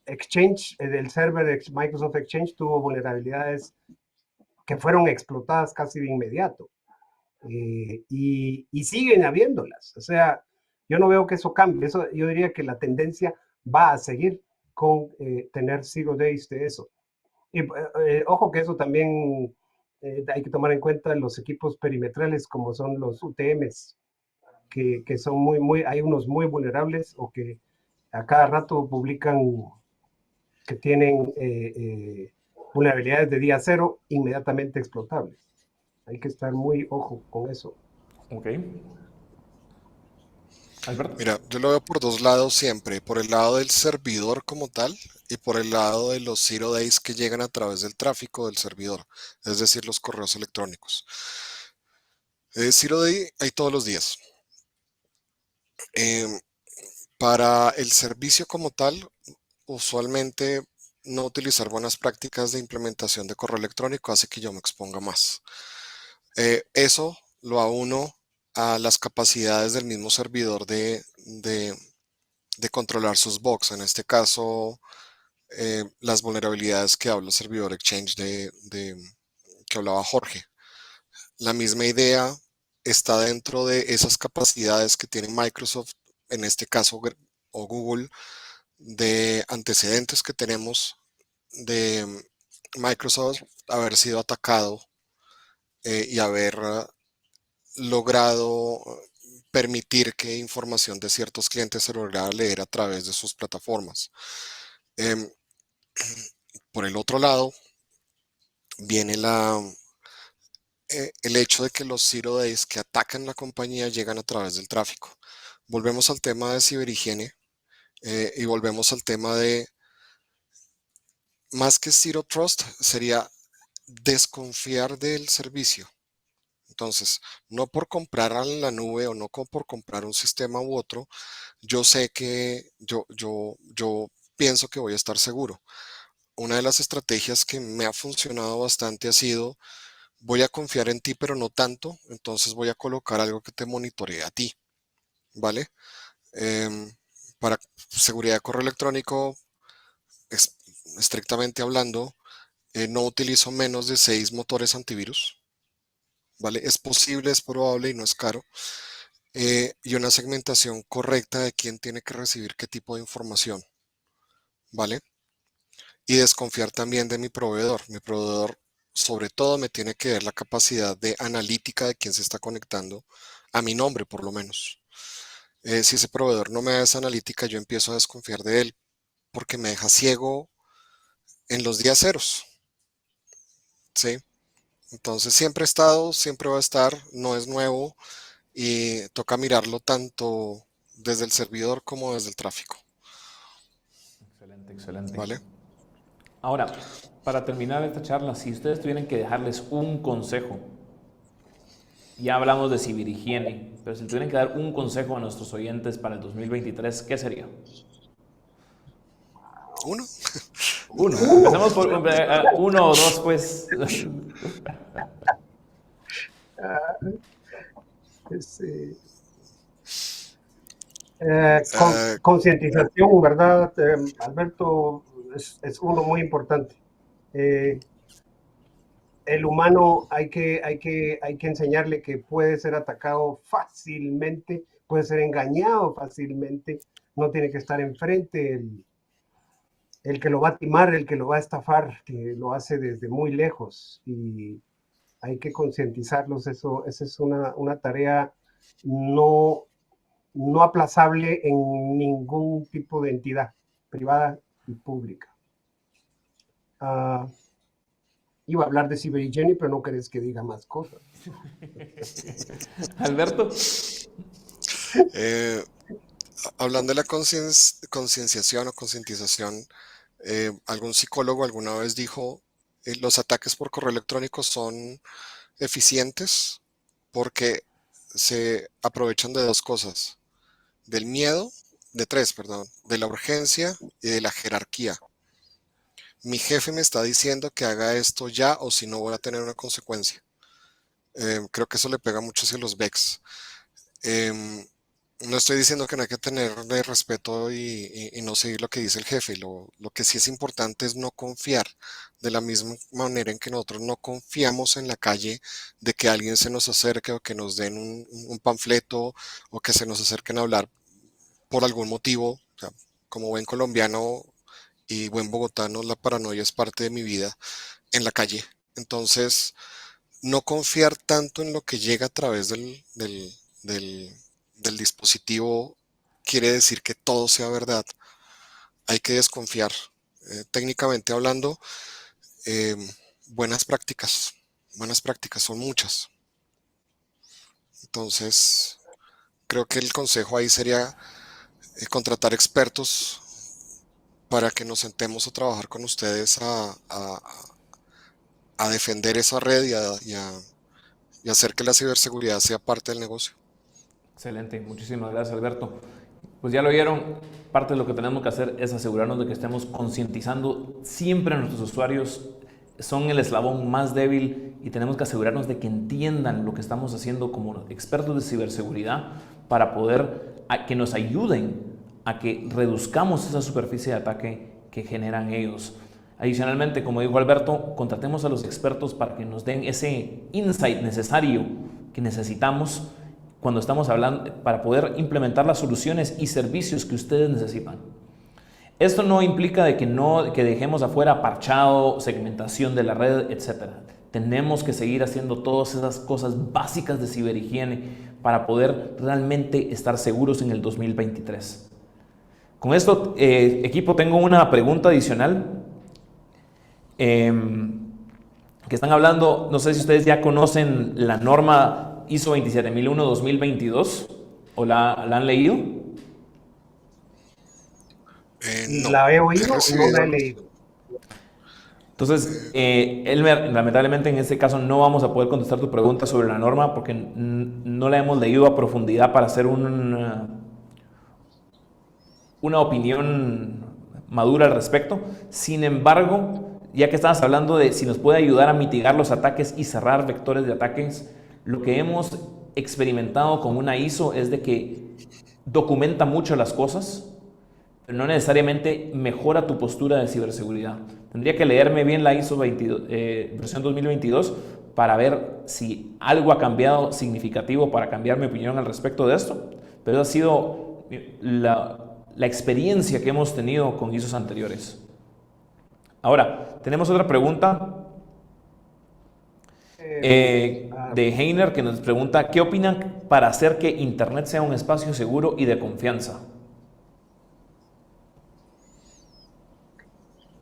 Exchange, el server de Microsoft Exchange tuvo vulnerabilidades que fueron explotadas casi de inmediato. Y siguen habiéndolas. O sea, yo no veo que eso cambie. Yo diría que la tendencia va a seguir con tener Zero Days de eso. Y ojo que eso también hay que tomar en cuenta los equipos perimetrales como son los UTMs, que son hay unos muy vulnerables o que a cada rato publican que tienen vulnerabilidades de día cero inmediatamente explotables. Hay que estar muy ojo con eso. Ok. Alberto. Mira, yo lo veo por dos lados siempre, por el lado del servidor como tal y por el lado de los Zero Days que llegan a través del tráfico del servidor, es decir, los correos electrónicos. Zero Day hay todos los días. Para el servicio como tal, usualmente no utilizar buenas prácticas de implementación de correo electrónico hace que yo me exponga más. Eso lo auno a las capacidades del mismo servidor de controlar sus bugs. En este caso, las vulnerabilidades que habla el servidor Exchange que hablaba Jorge. La misma idea está dentro de esas capacidades que tiene Microsoft, en este caso, o Google, de antecedentes que tenemos de Microsoft haber sido atacado y haber logrado permitir que información de ciertos clientes se lograra leer a través de sus plataformas. Por el otro lado, viene el hecho de que los Zero Days que atacan la compañía llegan a través del tráfico. Volvemos al tema de ciberhigiene y volvemos al tema de, más que Zero Trust, sería desconfiar del servicio. Entonces, no por comprar a la nube o no por comprar un sistema u otro, yo sé que yo pienso que voy a estar seguro. Una de las estrategias que me ha funcionado bastante ha sido, voy a confiar en ti, pero no tanto, entonces voy a colocar algo que te monitoree a ti, ¿vale? Para seguridad de correo electrónico, estrictamente hablando, no utilizo menos de 6 motores antivirus, ¿vale? Es posible, es probable y no es caro. Y una segmentación correcta de quién tiene que recibir qué tipo de información, ¿vale? Y desconfiar también de mi proveedor. Mi proveedor, sobre todo, me tiene que dar la capacidad de analítica de quién se está conectando, a mi nombre por lo menos. Si ese proveedor no me da esa analítica, yo empiezo a desconfiar de él porque me deja ciego en los días ceros, ¿sí? Entonces siempre he estado, siempre va a estar, no es nuevo y toca mirarlo tanto desde el servidor como desde el tráfico. Excelente, excelente. ¿Vale? Ahora, para terminar esta charla, si ustedes tuvieran que dejarles un consejo, ya hablamos de ciberhigiene, pero si tuvieran que dar un consejo a nuestros oyentes para el 2023, ¿qué sería? Uno. Uno. Empecemos por uno o dos, pues. Concientización, ¿verdad, Alberto? Es uno muy importante. El humano hay que enseñarle que puede ser atacado fácilmente, puede ser engañado fácilmente, no tiene que estar enfrente el que lo va a timar, el que lo va a estafar, que lo hace desde muy lejos y hay que concientizarlos. Esa es una tarea no aplazable en ningún tipo de entidad privada y pública. Iba a hablar de CyberHygiene, pero no querés que diga más cosas. Alberto. Hablando de la concienciación o concientización, algún psicólogo alguna vez dijo, los ataques por correo electrónico son eficientes porque se aprovechan de dos cosas, del miedo, de tres, perdón, de la urgencia y de la jerarquía. Mi jefe me está diciendo que haga esto ya o si no voy a tener una consecuencia. Creo que eso le pega mucho hacia los VEX. No estoy diciendo que no hay que tenerle respeto y no seguir lo que dice el jefe. Lo que sí es importante es no confiar de la misma manera en que nosotros no confiamos en la calle de que alguien se nos acerque o que nos den un panfleto o que se nos acerquen a hablar por algún motivo. O sea, como buen colombiano y buen bogotano, la paranoia es parte de mi vida en la calle. Entonces, no confiar tanto en lo que llega a través del dispositivo quiere decir que todo sea verdad. Hay que desconfiar. Técnicamente hablando, eh, buenas prácticas son muchas. Entonces, creo que el consejo ahí sería contratar expertos para que nos sentemos a trabajar con ustedes a defender esa red y hacer que la ciberseguridad sea parte del negocio. Excelente, muchísimas gracias, Alberto. Pues ya lo vieron, parte de lo que tenemos que hacer es asegurarnos de que estemos concientizando siempre a nuestros usuarios. Son el eslabón más débil y tenemos que asegurarnos de que entiendan lo que estamos haciendo como expertos de ciberseguridad para poder que nos ayuden a que reduzcamos esa superficie de ataque que generan ellos. Adicionalmente, como dijo Alberto, contratemos a los expertos para que nos den ese insight necesario que necesitamos cuando estamos hablando para poder implementar las soluciones y servicios que ustedes necesitan. Esto no implica de que dejemos afuera parchado, segmentación de la red, etc. Tenemos que seguir haciendo todas esas cosas básicas de ciberhigiene para poder realmente estar seguros en el 2023. Con esto, equipo, tengo una pregunta adicional. Que están hablando, no sé si ustedes ya conocen la norma ISO 27001-2022 o la han leído. No, La he oído, no la he leído. Entonces, Elmer, lamentablemente en este caso no vamos a poder contestar tu pregunta sobre la norma porque no la hemos leído a profundidad para hacer una opinión madura al respecto. Sin embargo, ya que estabas hablando de si nos puede ayudar a mitigar los ataques y cerrar vectores de ataques, lo que hemos experimentado con una ISO es de que documenta mucho las cosas, pero no necesariamente mejora tu postura de ciberseguridad. Tendría que leerme bien la ISO versión 2022 para ver si algo ha cambiado significativo para cambiar mi opinión al respecto de esto, pero ha sido la experiencia que hemos tenido con ISOs anteriores. Ahora, tenemos otra pregunta de Heiner que nos pregunta: ¿qué opinan para hacer que Internet sea un espacio seguro y de confianza?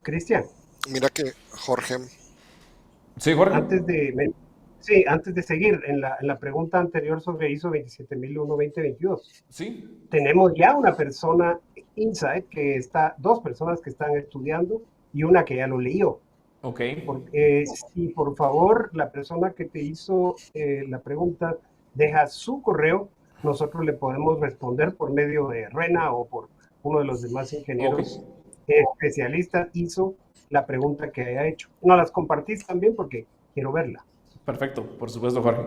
Cristian. Mira que Jorge. Sí, Jorge. Antes de seguir en la pregunta anterior sobre ISO 27001-2022. Sí. Tenemos ya una persona inside dos personas que están estudiando y una que ya lo leyó. Ok. Si por favor la persona que te hizo la pregunta deja su correo, nosotros le podemos responder por medio de Rena o por uno de los demás ingenieros especialistas hizo la pregunta que haya hecho. ¿No las compartís también? Porque quiero verla. Perfecto, por supuesto, Jorge.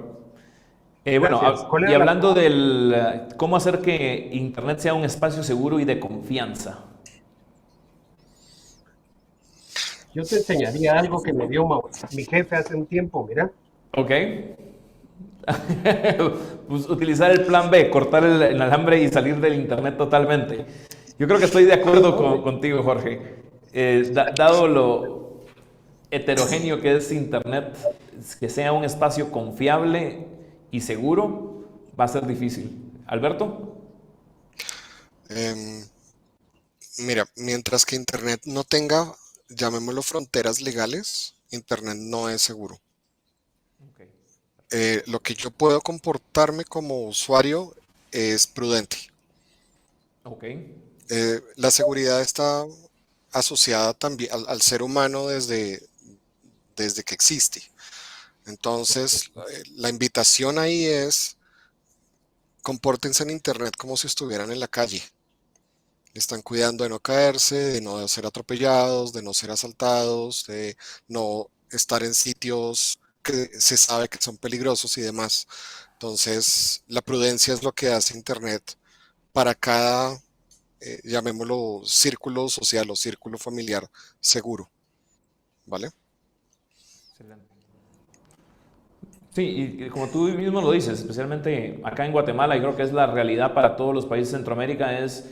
Bueno, y hablando del cómo hacer que Internet sea un espacio seguro y de confianza. Yo te enseñaría algo que me dio mi jefe hace un tiempo, mira. Ok. Pues utilizar el plan B, cortar el alambre y salir del Internet totalmente. Yo creo que estoy de acuerdo contigo, Jorge. Dado lo heterogéneo que es Internet, que sea un espacio confiable y seguro, va a ser difícil. ¿Alberto? Mira, mientras que Internet no tenga, llamémoslo, fronteras legales, Internet no es seguro. Ok. Lo que yo puedo comportarme como usuario es prudente. Ok. La seguridad está asociada también al ser humano desde que existe. Por Entonces, supuesto. la invitación ahí es compórtense en Internet como si estuvieran en la calle. Están cuidando de no caerse, de no ser atropellados, de no ser asaltados, de no estar en sitios que se sabe que son peligrosos y demás. Entonces, la prudencia es lo que hace Internet para cada, llamémoslo, círculo social o círculo familiar seguro, ¿vale? Excelente. Sí, y como tú mismo lo dices, especialmente acá en Guatemala, y creo que es la realidad para todos los países de Centroamérica, es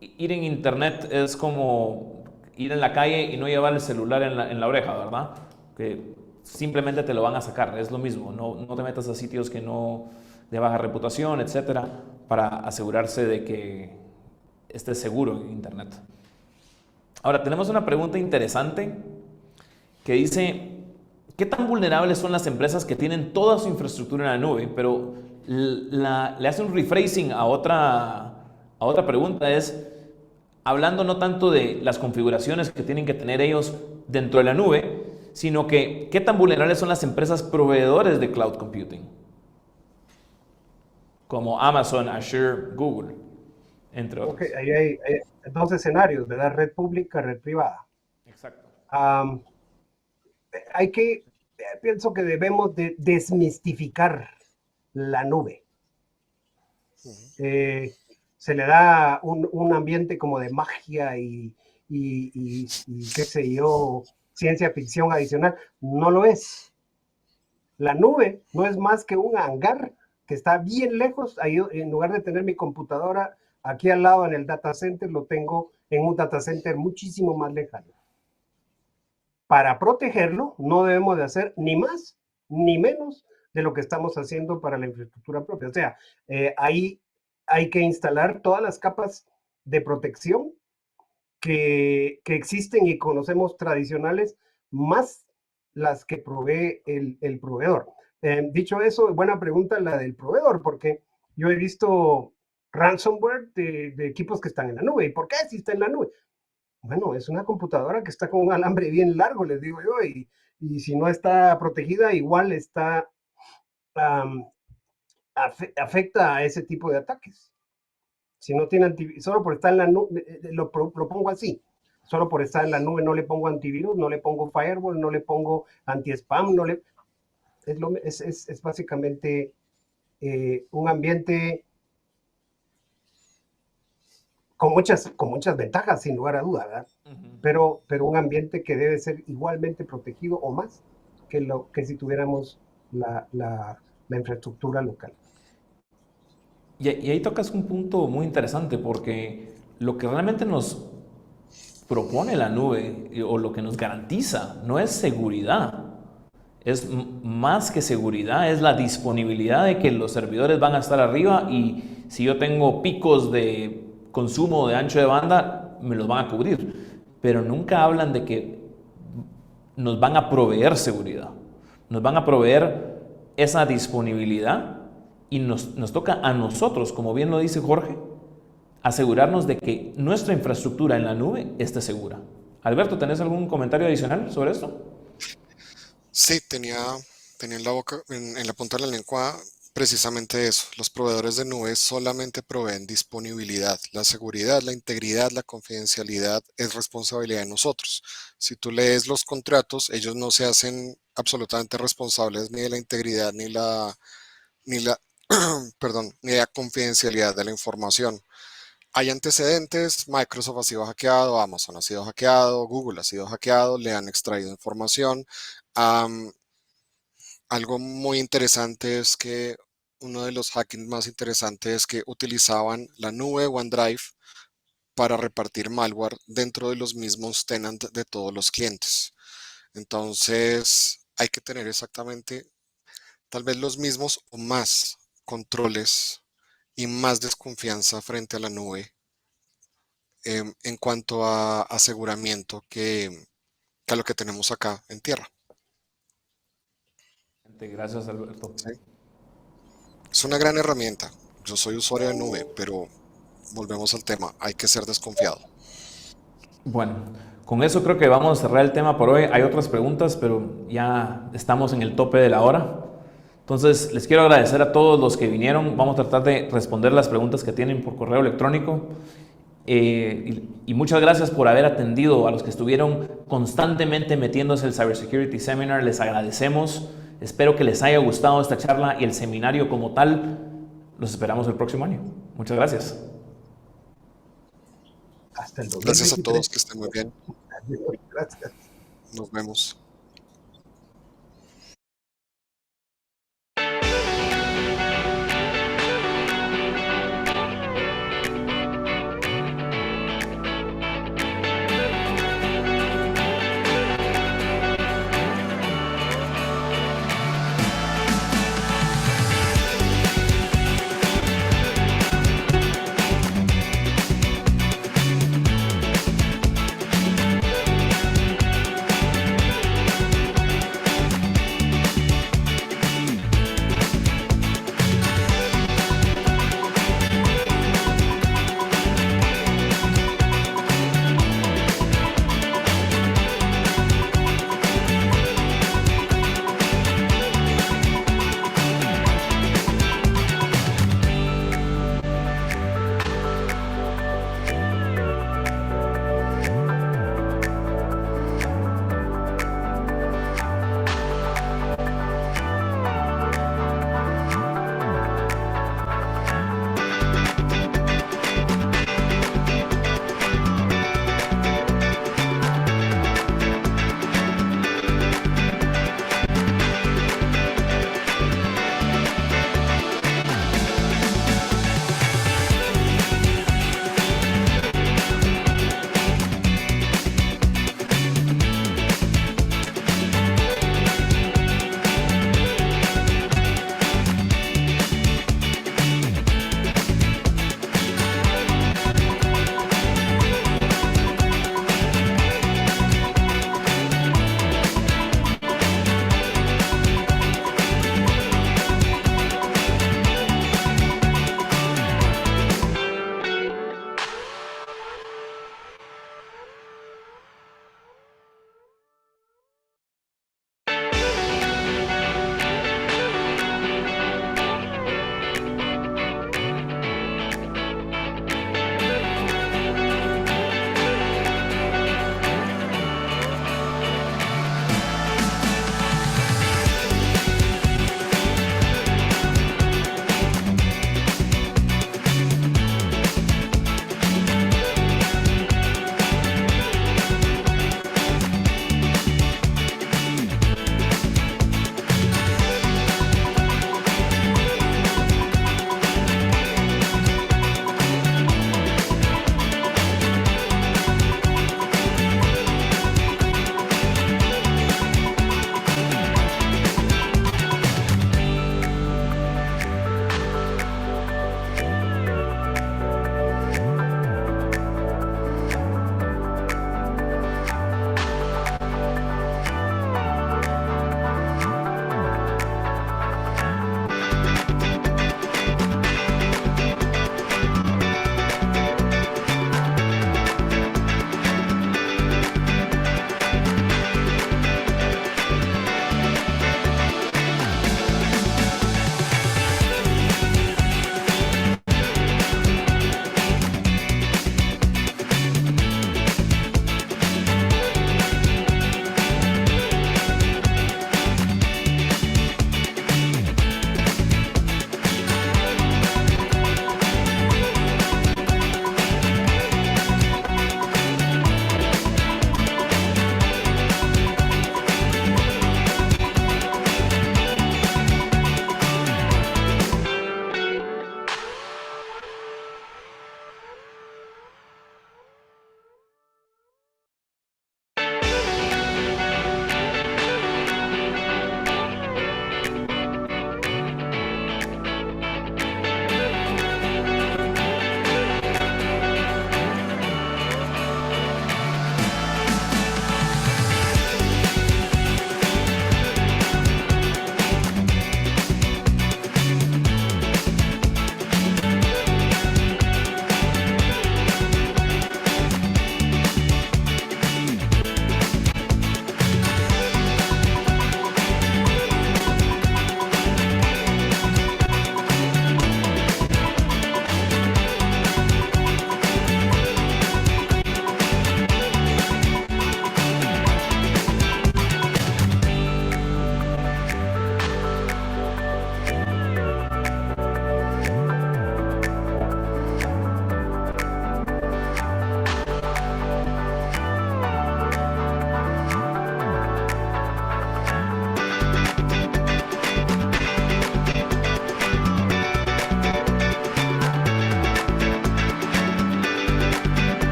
ir en internet es como ir en la calle y no llevar el celular en la oreja, ¿verdad? Que simplemente te lo van a sacar, es lo mismo, no te metas a sitios que no de baja reputación, etcétera, para asegurarse de que estés seguro en internet. Ahora, tenemos una pregunta interesante que dice, ¿qué tan vulnerables son las empresas que tienen toda su infraestructura en la nube? Pero le hace un rephrasing a otra pregunta, es hablando no tanto de las configuraciones que tienen que tener ellos dentro de la nube, sino que qué tan vulnerables son las empresas proveedores de cloud computing, como Amazon, Azure, Google, entre Ok, otros. ahí hay dos escenarios, ¿verdad? Red pública, red privada. Exacto. Am, hay que, pienso que debemos de desmistificar la nube. Ujú. Eh, Se le da un ambiente como de magia y qué sé yo, ciencia ficción adicional. No lo es. La nube no es más que un hangar que está bien lejos. Ahí, en lugar de tener mi computadora aquí al lado en el data center, lo tengo en un data center muchísimo más lejano. Para protegerlo, no debemos de hacer ni más ni menos de lo que estamos haciendo para la infraestructura propia. O sea, ahí hay que instalar todas las capas de protección que existen y conocemos tradicionales, más las que provee el proveedor. Dicho eso, buena pregunta la del proveedor, porque yo he visto ransomware de equipos que están en la nube. ¿Y por qué si está en la nube? Bueno, es una computadora que está con un alambre bien largo, les digo yo, y si no está protegida, igual está, um, afecta a ese tipo de ataques. Si no tiene antivirus, solo por estar en la nube, lo pongo así, solo por estar en la nube no le pongo antivirus, no le pongo firewall, no le pongo anti-spam, no le, es básicamente un ambiente con muchas ventajas, sin lugar a duda, ¿verdad? Pero un ambiente que debe ser igualmente protegido o más que si tuviéramos la infraestructura local. Y ahí tocas un punto muy interesante porque lo que realmente nos propone la nube o lo que nos garantiza no es seguridad, es más que seguridad, es la disponibilidad de que los servidores van a estar arriba y si yo tengo picos de consumo de ancho de banda, me los van a cubrir. Pero nunca hablan de que nos van a proveer seguridad, nos van a proveer esa disponibilidad y nos toca a nosotros, como bien lo dice Jorge, asegurarnos de que nuestra infraestructura en la nube esté segura. Alberto, ¿tenés algún comentario adicional sobre esto? Sí, tenía en la boca, en la punta de la lengua precisamente eso. Los proveedores de nube solamente proveen disponibilidad. La seguridad, la integridad, la confidencialidad es responsabilidad de nosotros. Si tú lees los contratos, ellos no se hacen absolutamente responsables ni de la integridad ni la, perdón, ni de la confidencialidad de la información. Hay antecedentes, Microsoft ha sido hackeado, Amazon ha sido hackeado, Google ha sido hackeado, le han extraído información. Am, Algo muy interesante es que uno de los hackings más interesantes es que utilizaban la nube OneDrive para repartir malware dentro de los mismos tenants de todos los clientes. Entonces, hay que tener exactamente tal vez los mismos o más controles y más desconfianza frente a la nube en cuanto a aseguramiento que a lo que tenemos acá en tierra. Excelente, gracias Alberto. ¿sí? Es una gran herramienta. Yo soy usuario de nube, pero volvemos al tema, hay que ser desconfiado. Bueno, con eso creo que vamos a cerrar el tema por hoy. Hay otras preguntas, pero ya estamos en el tope de la hora. Entonces, les quiero agradecer a todos los que vinieron. Vamos a tratar de responder las preguntas que tienen por correo electrónico. Y muchas gracias por haber atendido a los que estuvieron constantemente metiéndose el Cybersecurity Seminar. Les agradecemos. Espero que les haya gustado esta charla y el seminario como tal. Los esperamos el próximo año. Muchas gracias. Hasta el Gracias a 2023. todos, que estén muy bien. Gracias. Nos vemos.